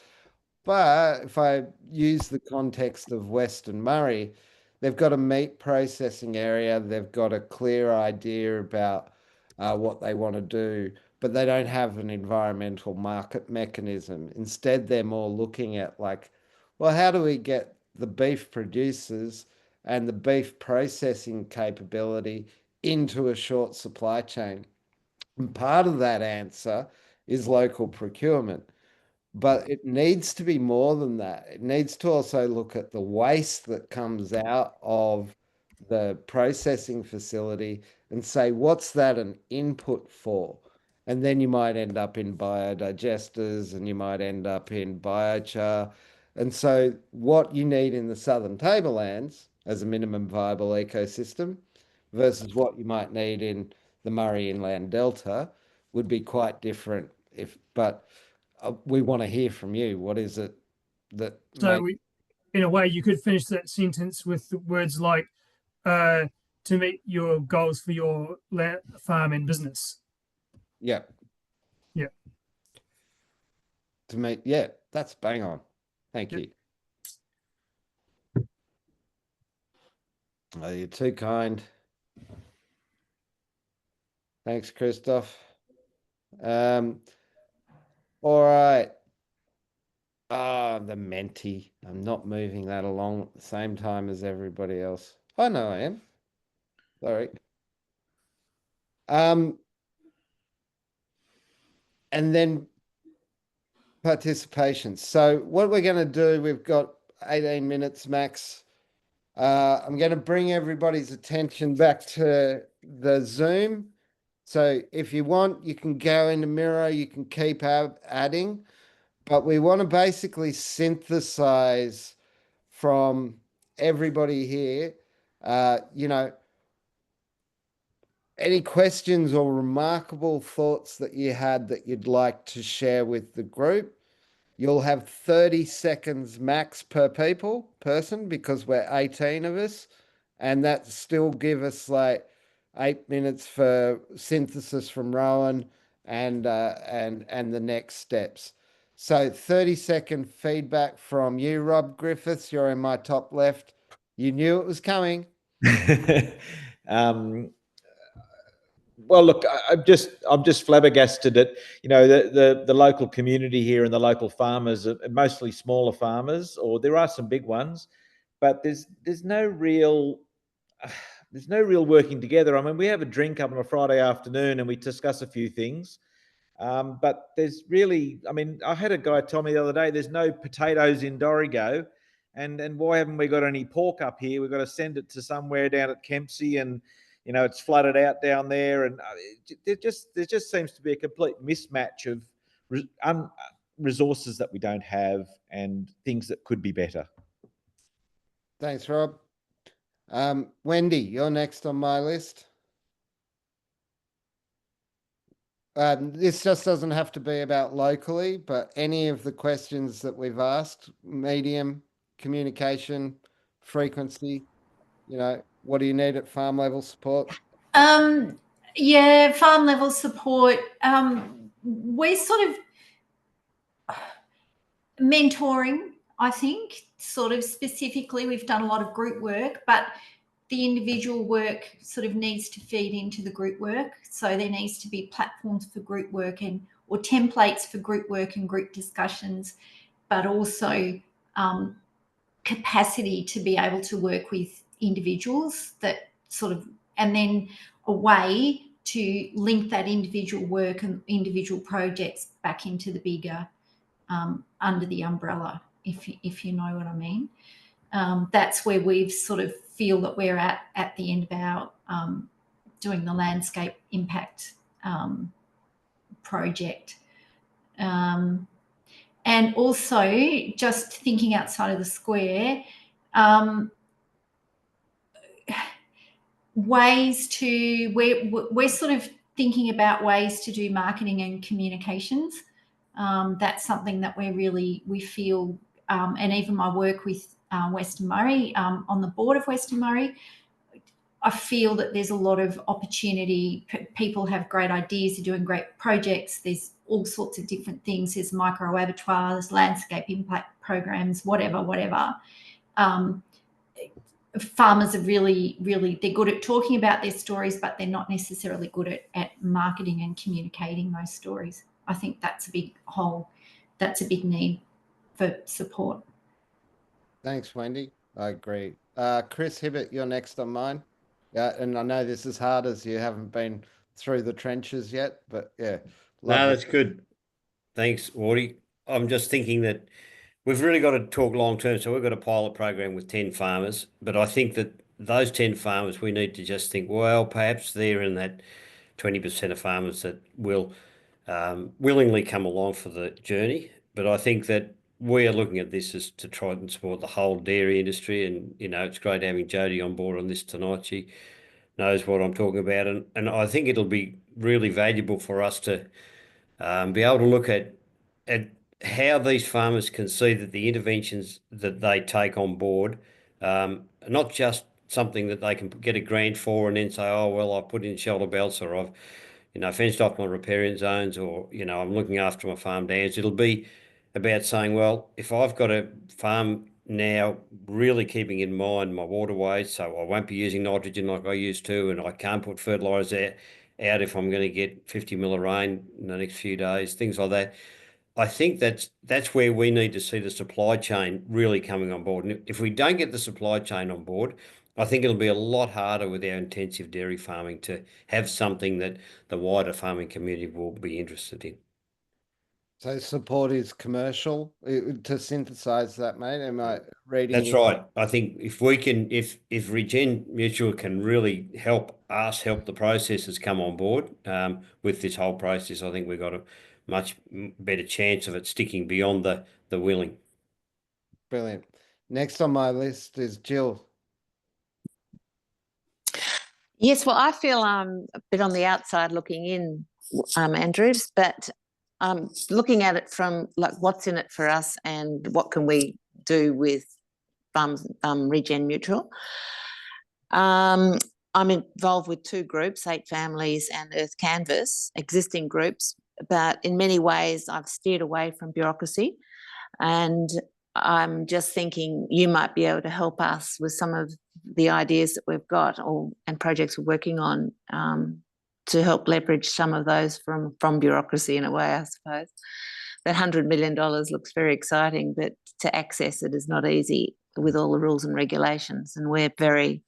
But if I use the context of Western Murray, they've got a meat processing area, they've got a clear idea about what they want to do, but they don't have an environmental market mechanism. Instead, they're more looking at like, well, how do we get the beef producers and the beef processing capability into a short supply chain? And part of that answer is local procurement. But it needs to be more than that. It needs to also look at the waste that comes out of the processing facility and say, what's that an input for? And then you might end up in biodigesters and you might end up in biochar. And so, what you need in the Southern Tablelands as a minimum viable ecosystem versus what you might need in the Murray Inland Delta would be quite different. But we want to hear from you. What is it that So, in a way, you could finish that sentence with the words like, to meet your goals for your farm and business. Yeah. Yeah. To meet, yeah, that's bang on. Thank you. Oh, you're too kind. Thanks, Christoph. All right. The Menti. I'm not moving that along at the same time as everybody else. I know I am. Sorry. And then participation. So what we're going to do, we've got 18 minutes max. I'm going to bring everybody's attention back to the Zoom. So if you want, you can go into Miro, you can keep adding, but we want to basically synthesize from everybody here, any questions or remarkable thoughts that you had that you'd like to share with the group. You'll have 30 seconds max per person because we're 18 of us. And that still give us like 8 minutes for synthesis from Rowan and the next steps. So 30-second feedback from you, Rob Griffiths. You're in my top left. You knew it was coming. Well, look, I'm just flabbergasted at the local community here and the local farmers are mostly smaller farmers, or there are some big ones, but there's no real working together. I mean, we have a drink up on a Friday afternoon and we discuss a few things, but there's really, I mean, I had a guy tell me the other day there's no potatoes in Dorrigo, and why haven't we got any pork up here? We've got to send it to somewhere down at Kempsey, and it's flooded out down there, and there just seems to be a complete mismatch of resources that we don't have and things that could be better. Thanks, Rob. Wendy, you're next on my list. This just doesn't have to be about locally, but any of the questions that we've asked, medium, communication, frequency, what do you need at farm level support? Yeah, farm level support. We're sort of mentoring, I think, sort of specifically. We've done a lot of group work, but the individual work sort of needs to feed into the group work. So there needs to be platforms for group work or templates for group work and group discussions, but also capacity to be able to work with individuals that sort of, and then a way to link that individual work and individual projects back into the bigger under the umbrella, if you know what I mean. That's where we've sort of feel that we're at the end of our doing the landscape impact project. And also just thinking outside of the square, we're sort of thinking about ways to do marketing and communications. That's something that we feel, and even my work with Western Murray, on the board of Western Murray, I feel that there's a lot of opportunity. People have great ideas, they're doing great projects. There's all sorts of different things. There's micro abattoirs, landscape impact programs, whatever. Farmers are really, they're good at talking about their stories, but they're not necessarily good at marketing and communicating those stories. I think that's a big hole. That's a big need for support. Thanks, Wendy. I agree. Chris Hibbert, you're next on mine. And I know this is hard as you haven't been through the trenches yet, but yeah. No, that's good. Thanks, Wardy. I'm just thinking that we've really got to talk long term. So we've got a pilot program with 10 farmers, but I think that those 10 farmers, we need to just think, well, perhaps they're in that 20% of farmers that will willingly come along for the journey. But I think that we are looking at this as to try and support the whole dairy industry. And, it's great having Jodie on board on this tonight. She knows what I'm talking about. And I think it'll be really valuable for us to be able to look at how these farmers can see that the interventions that they take on board, not just something that they can get a grant for and then say, oh, well, I've put in shelter belts, or I've, fenced off my riparian zones, or, I'm looking after my farm dams. It'll be about saying, well, if I've got a farm now really keeping in mind my waterways, so I won't be using nitrogen like I used to, and I can't put fertiliser out if I'm going to get 50 mil of rain in the next few days, things like that. I think that's where we need to see the supply chain really coming on board. And if we don't get the supply chain on board, I think it'll be a lot harder with our intensive dairy farming to have something that the wider farming community will be interested in. So support is commercial, to synthesize that, mate. Am I reading? That's right. I think if we can, if Regen Mutual can really help us help the processors come on board with this whole process, I think we've got a much better chance of it sticking beyond the willing. Brilliant. Next on my list is Jill. Yes, well, I feel a bit on the outside looking in, Andrews, but looking at it from like what's in it for us and what can we do with Regen Mutual. I'm involved with two groups, 8 Families and Earth Canvas, existing groups, but in many ways I've steered away from bureaucracy, and I'm just thinking you might be able to help us with some of the ideas that we've got and projects we're working on to help leverage some of those from bureaucracy in a way, I suppose. That $100 million looks very exciting, but to access it is not easy with all the rules and regulations. And we're very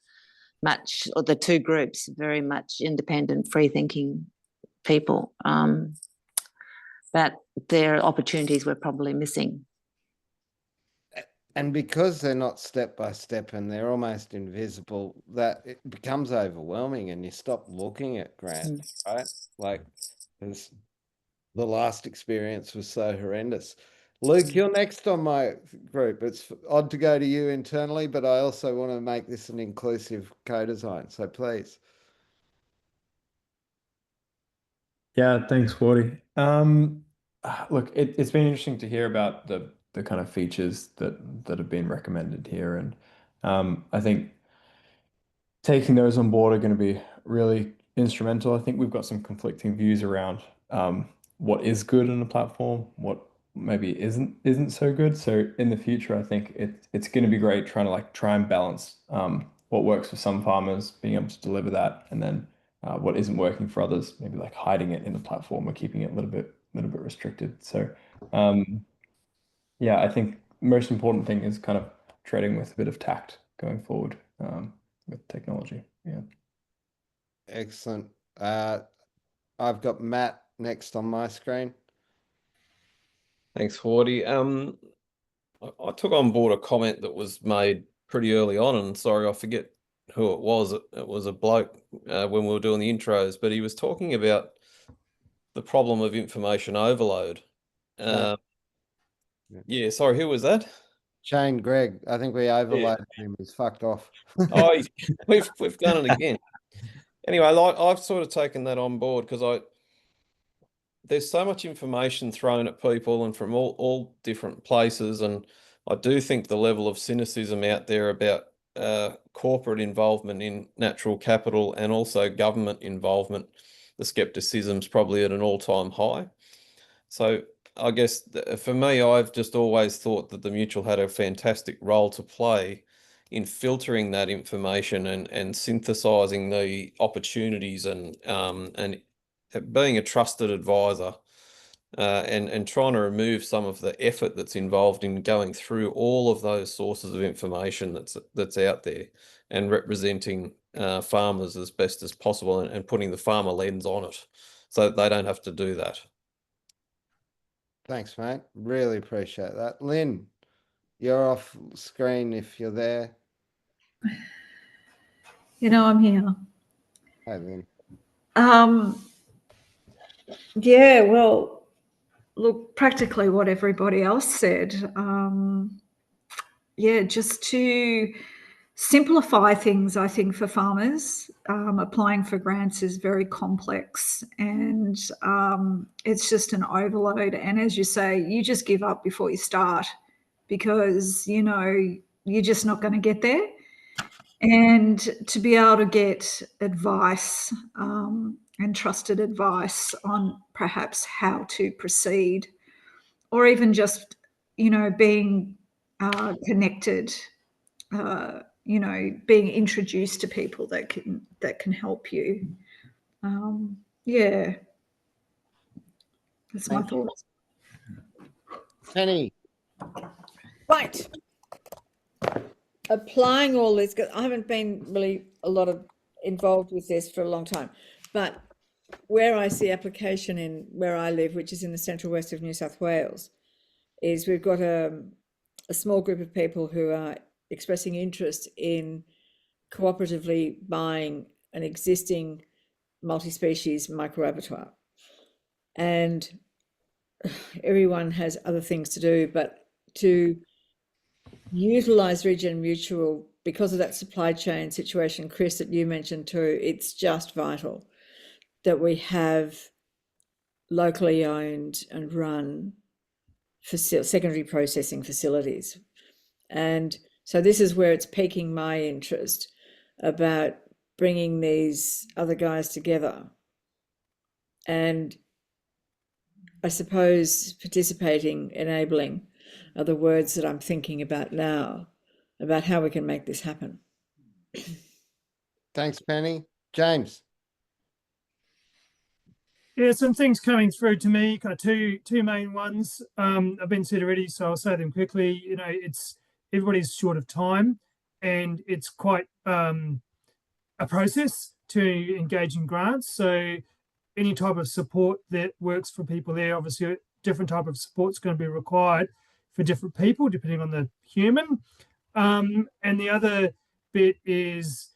much, or the two groups, very much independent, free-thinking people. But there are opportunities we're probably missing. And because they're not step by step and they're almost invisible, that it becomes overwhelming and you stop looking at grants, right? Like, because the last experience was so horrendous. Luke, you're next on my group. It's odd to go to you internally, but I also want to make this an inclusive co-design. So please. Yeah, thanks, Wardy. Look, it's been interesting to hear about the kind of features that have been recommended here, and I think taking those on board are going to be really instrumental. I think we've got some conflicting views around what is good in the platform, what maybe isn't so good. So in the future, I think it's going to be great trying to try and balance what works for some farmers, being able to deliver that, and then what isn't working for others, maybe like hiding it in the platform or keeping it a little bit restricted. So yeah, I think most important thing is kind of treading with a bit of tact going forward with technology. Yeah. Excellent. I've got Matt next on my screen. Thanks, Wardy. I took on board a comment that was made pretty early on, and sorry, I forget who it was. It was a bloke when we were doing the intros, but he was talking about the problem of information overload. Yeah, sorry, who was that? Shane Gregg. I think we overloaded him. He's fucked off. Oh, we've done it again. Anyway, I've sort of taken that on board because there's so much information thrown at people and from all different places, and I do think the level of cynicism out there about corporate involvement in natural capital and also government involvement, the skepticism's probably at an all-time high. So I guess for me, I've just always thought that the Mutual had a fantastic role to play in filtering that information and synthesizing the opportunities and being a trusted advisor and trying to remove some of the effort that's involved in going through all of those sources of information that's out there and representing farmers as best as possible and putting the farmer lens on it so that they don't have to do that. Thanks, mate. Really appreciate that. Lynn, you're off screen if you're there. I'm here. Hey, Lynn. Yeah, well, look, practically what everybody else said. Yeah, just to simplify things, I think, for farmers. Applying for grants is very complex and it's just an overload. And as you say, you just give up before you start because, you're just not going to get there. And to be able to get advice and trusted advice on perhaps how to proceed or even just, being connected, being introduced to people that can help you. Yeah, that's my thoughts. Penny. Right. Applying all this, I haven't been really a lot of involved with this for a long time, but where I see application in where I live, which is in the central west of New South Wales, is we've got a small group of people who are expressing interest in cooperatively buying an existing multi-species micro-abattoir. And everyone has other things to do, but to utilize Regen Mutual because of that supply chain situation, Chris, that you mentioned too, it's just vital that we have locally owned and run secondary processing facilities. And so this is where it's piquing my interest about bringing these other guys together. And I suppose participating, enabling are the words that I'm thinking about now, about how we can make this happen. Thanks, Penny. James. Yeah, some things coming through to me, kind of two main ones. I've been said already, so I'll say them quickly. It's everybody's short of time, and it's quite a process to engage in grants. So any type of support that works for people there, obviously a different type of support is going to be required. for different people, depending on the human. And the other bit is,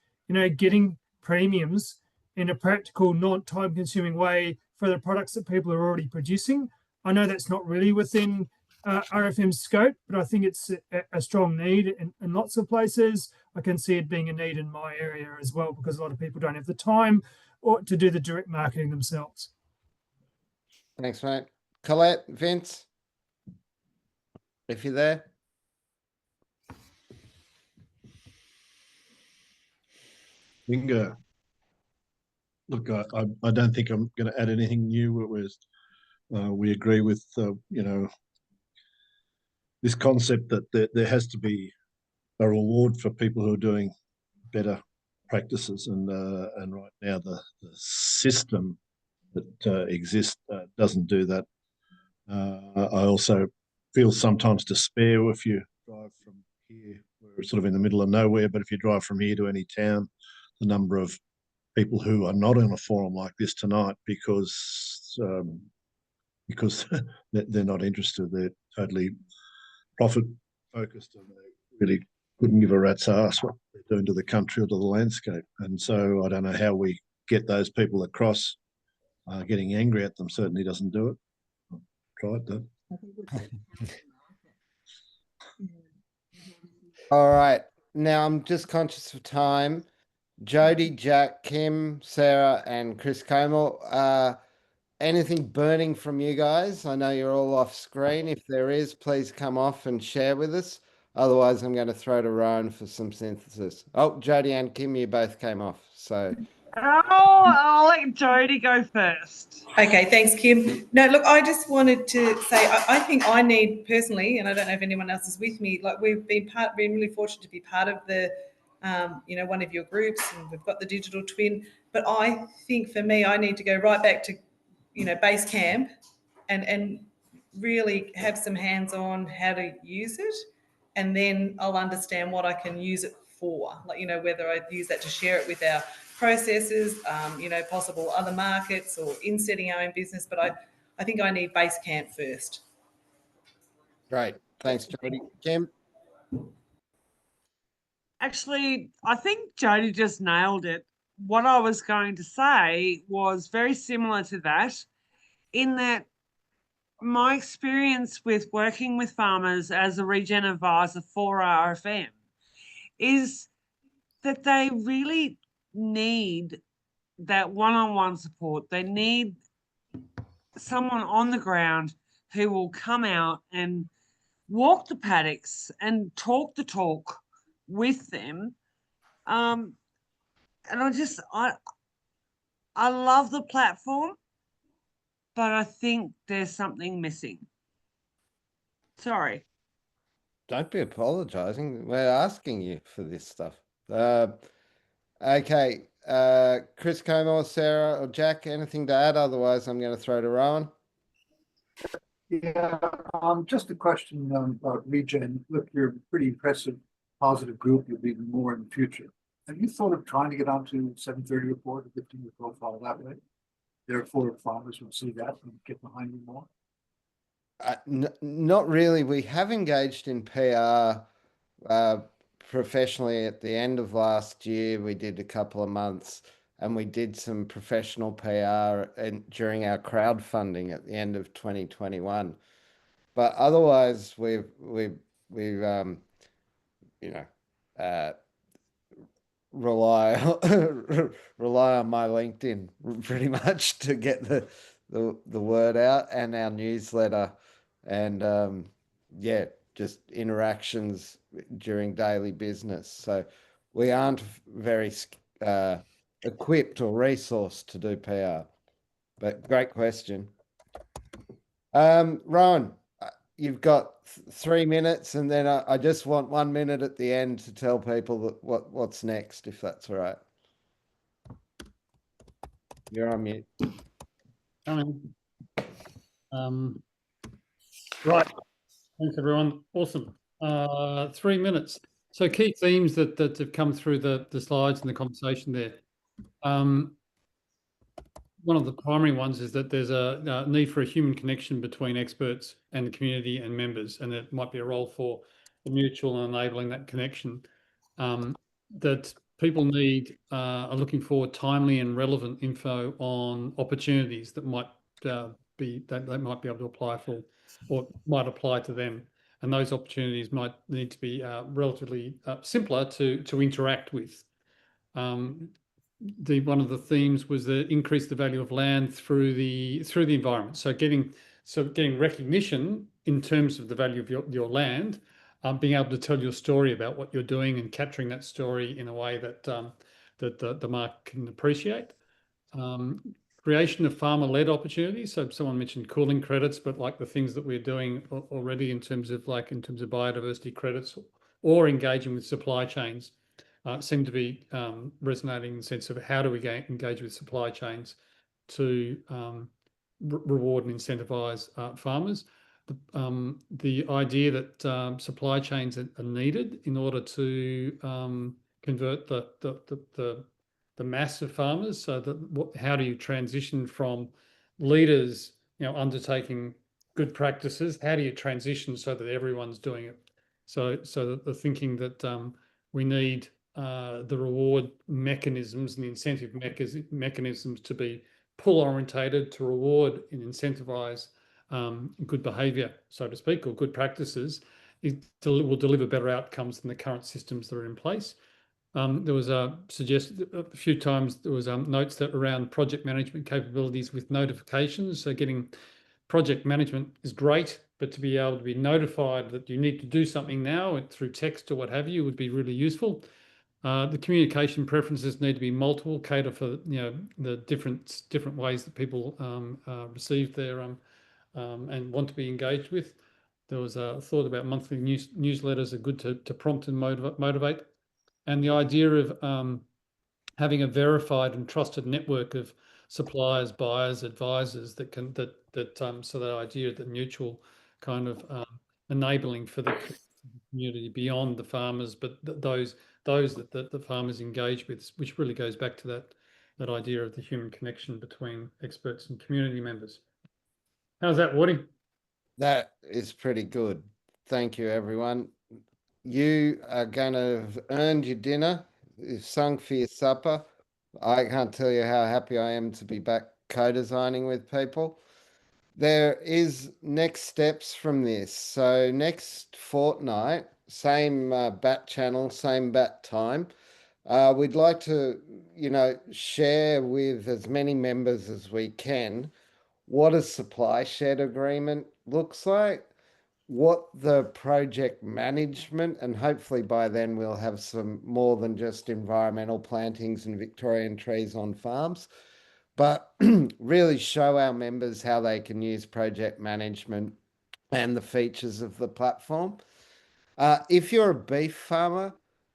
getting premiums in a practical, not time-consuming way for the products that people are already producing. I know that's not really within RFM's scope, but I think it's a strong need in lots of places. I can see it being a need in my area as well, because a lot of people don't have the time or to do the direct marketing themselves. Thanks, mate. Colette, Vince, if you're there. Bingo. Look, I don't think I'm going to add anything new. We agree with, this concept that there has to be a reward for people who are doing better practices. And right now, the system that exists doesn't do that. I also feel sometimes despair if you drive from here, we're sort of in the middle of nowhere, but if you drive from here to any town, the number of people who are not on a forum like this tonight because they're not interested, they're totally profit focused, and they really couldn't give a rat's ass what they're doing to the country or to the landscape. And so I don't know how we get those people across. Getting angry at them certainly doesn't do it. Tried that. All right. Now I'm just conscious of time. Jody, Jack, Kim, Sarah, and Chris Como. Anything burning from you guys? I know you're all off screen. If there is, please come off and share with us. Otherwise, I'm going to throw to Rowan for some synthesis. Oh, Jody and Kim, you both came off. So. Oh, I'll let Jody go first. Okay, thanks, Kim. No, look, I just wanted to say I think I need personally, and I don't know if anyone else is with me. Like we've been really fortunate to be part of the, one of your groups, and we've got the digital twin. But I think for me, I need to go right back to, base camp, and really have some hands on how to use it, and then I'll understand what I can use it for. Like whether I use that to share it with our processes, possible other markets or in setting our own business. But I think I need base camp first. Great. Thanks, Jody. Kim? Actually, I think Jody just nailed it. What I was going to say was very similar to that, in that my experience with working with farmers as a regen advisor for RFM is that they really need that one-on-one support. They need someone on the ground who will come out and walk the paddocks and talk the talk with them. And I love the platform, but I think there's something missing. Sorry. Don't be apologizing. We're asking you for this stuff. Okay. Chris Como, Sarah, or Jack, anything to add? Otherwise, I'm going to throw to Rowan. Yeah, just a question about regen. Look, you're a pretty impressive, positive group. You'll be even more in the future. Have you thought of trying to get onto 730 report, lifting your profile that way? Therefore, farmers would see that and get behind you more. Not really. We have engaged in PR professionally at the end of last year. We did a couple of months, and we did some professional PR during our crowdfunding at the end of 2021. But otherwise, we've rely on my LinkedIn pretty much to get the word out, and our newsletter, and just interactions during daily business. So we aren't very equipped or resourced to do PR. But great question. Rowan, you've got 3 minutes, and then I just want 1 minute at the end to tell people what's next, if that's all right. You're on mute. Right. Thanks, everyone. Awesome. 3 minutes. So key themes that have come through the slides and the conversation there. one of the primary ones is that there's a need for a human connection between experts and the community and members, and it might be a role for the mutual and enabling that connection. That people are looking for timely and relevant info on opportunities that might be that they might be able to apply for, or might apply to them, and those opportunities might need to be relatively simpler to interact with. One of the themes was the increase the value of land through the environment. So getting recognition in terms of the value of your land, being able to tell your story about what you're doing and capturing that story in a way that that the market can appreciate. Creation of farmer-led opportunities. So someone mentioned cooling credits, but like the things that we're doing already in terms of biodiversity credits or engaging with supply chains. Seem to be resonating in the sense of how do we engage with supply chains to reward and incentivize farmers. The idea that supply chains are needed in order to convert the mass of farmers. So that how do you transition from leaders, undertaking good practices? How do you transition so that everyone's doing it? So that the thinking that we need the reward mechanisms and the incentive mechanisms to be pull orientated to reward and incentivize good behavior, so to speak, or good practices. It will deliver better outcomes than the current systems that are in place. There was suggested a few times, there was notes that around project management capabilities with notifications. So getting project management is great, but to be able to be notified that you need to do something now through text or what have you would be really useful. The communication preferences need to be multiple, cater for the different ways that people receive their and want to be engaged with. There was a thought about monthly newsletters are good to prompt and motivate, and the idea of having a verified and trusted network of suppliers, buyers, advisors that can so that idea that mutual kind of enabling for the community beyond the farmers, but those that the farmers engage with, which really goes back to that idea of the human connection between experts and community members. How's that, Woody? That is pretty good. Thank you, everyone. You are going to have earned your dinner. You've sung for your supper. I can't tell you how happy I am to be back co-designing with people. There is next steps from this. So next fortnight, same bat channel, same bat time. We'd like to, share with as many members as we can what a supply shed agreement looks like, what the project management, and hopefully by then we'll have some more than just environmental plantings and Victorian trees on farms, but really show our members how they can use project management and the features of the platform. If you're a beef farmer,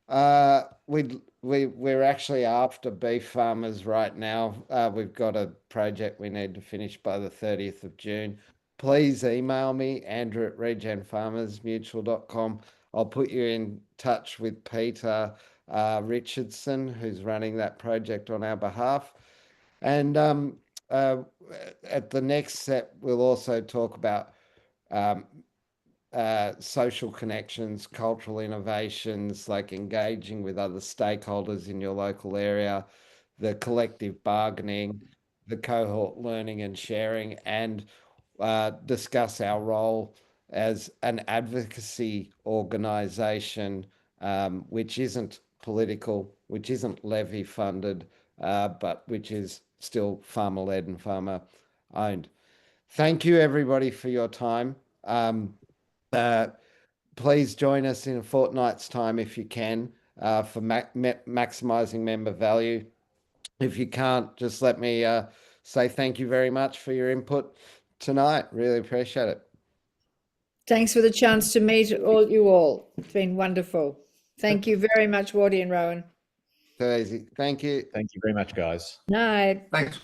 we're actually after beef farmers right now. We've got a project we need to finish by the 30th of June. Please email me, andrew@regenfarmersmutual.com. I'll put you in touch with Peter Richardson, who's running that project on our behalf. And at the next step, we'll also talk about social connections, cultural innovations, like engaging with other stakeholders in your local area, the collective bargaining, the cohort learning and sharing, and discuss our role as an advocacy organisation, which isn't political, which isn't levy funded, but which is still farmer-led and farmer-owned. Thank you, everybody, for your time. Please join us in a fortnight's time if you can for maximising member value. If you can't, just let me say thank you very much for your input tonight. Really appreciate it. Thanks for the chance to meet you all. It's been wonderful. Thank you very much, Wardy and Rowan. So easy. Thank you. Thank you very much, guys. Night. Thanks.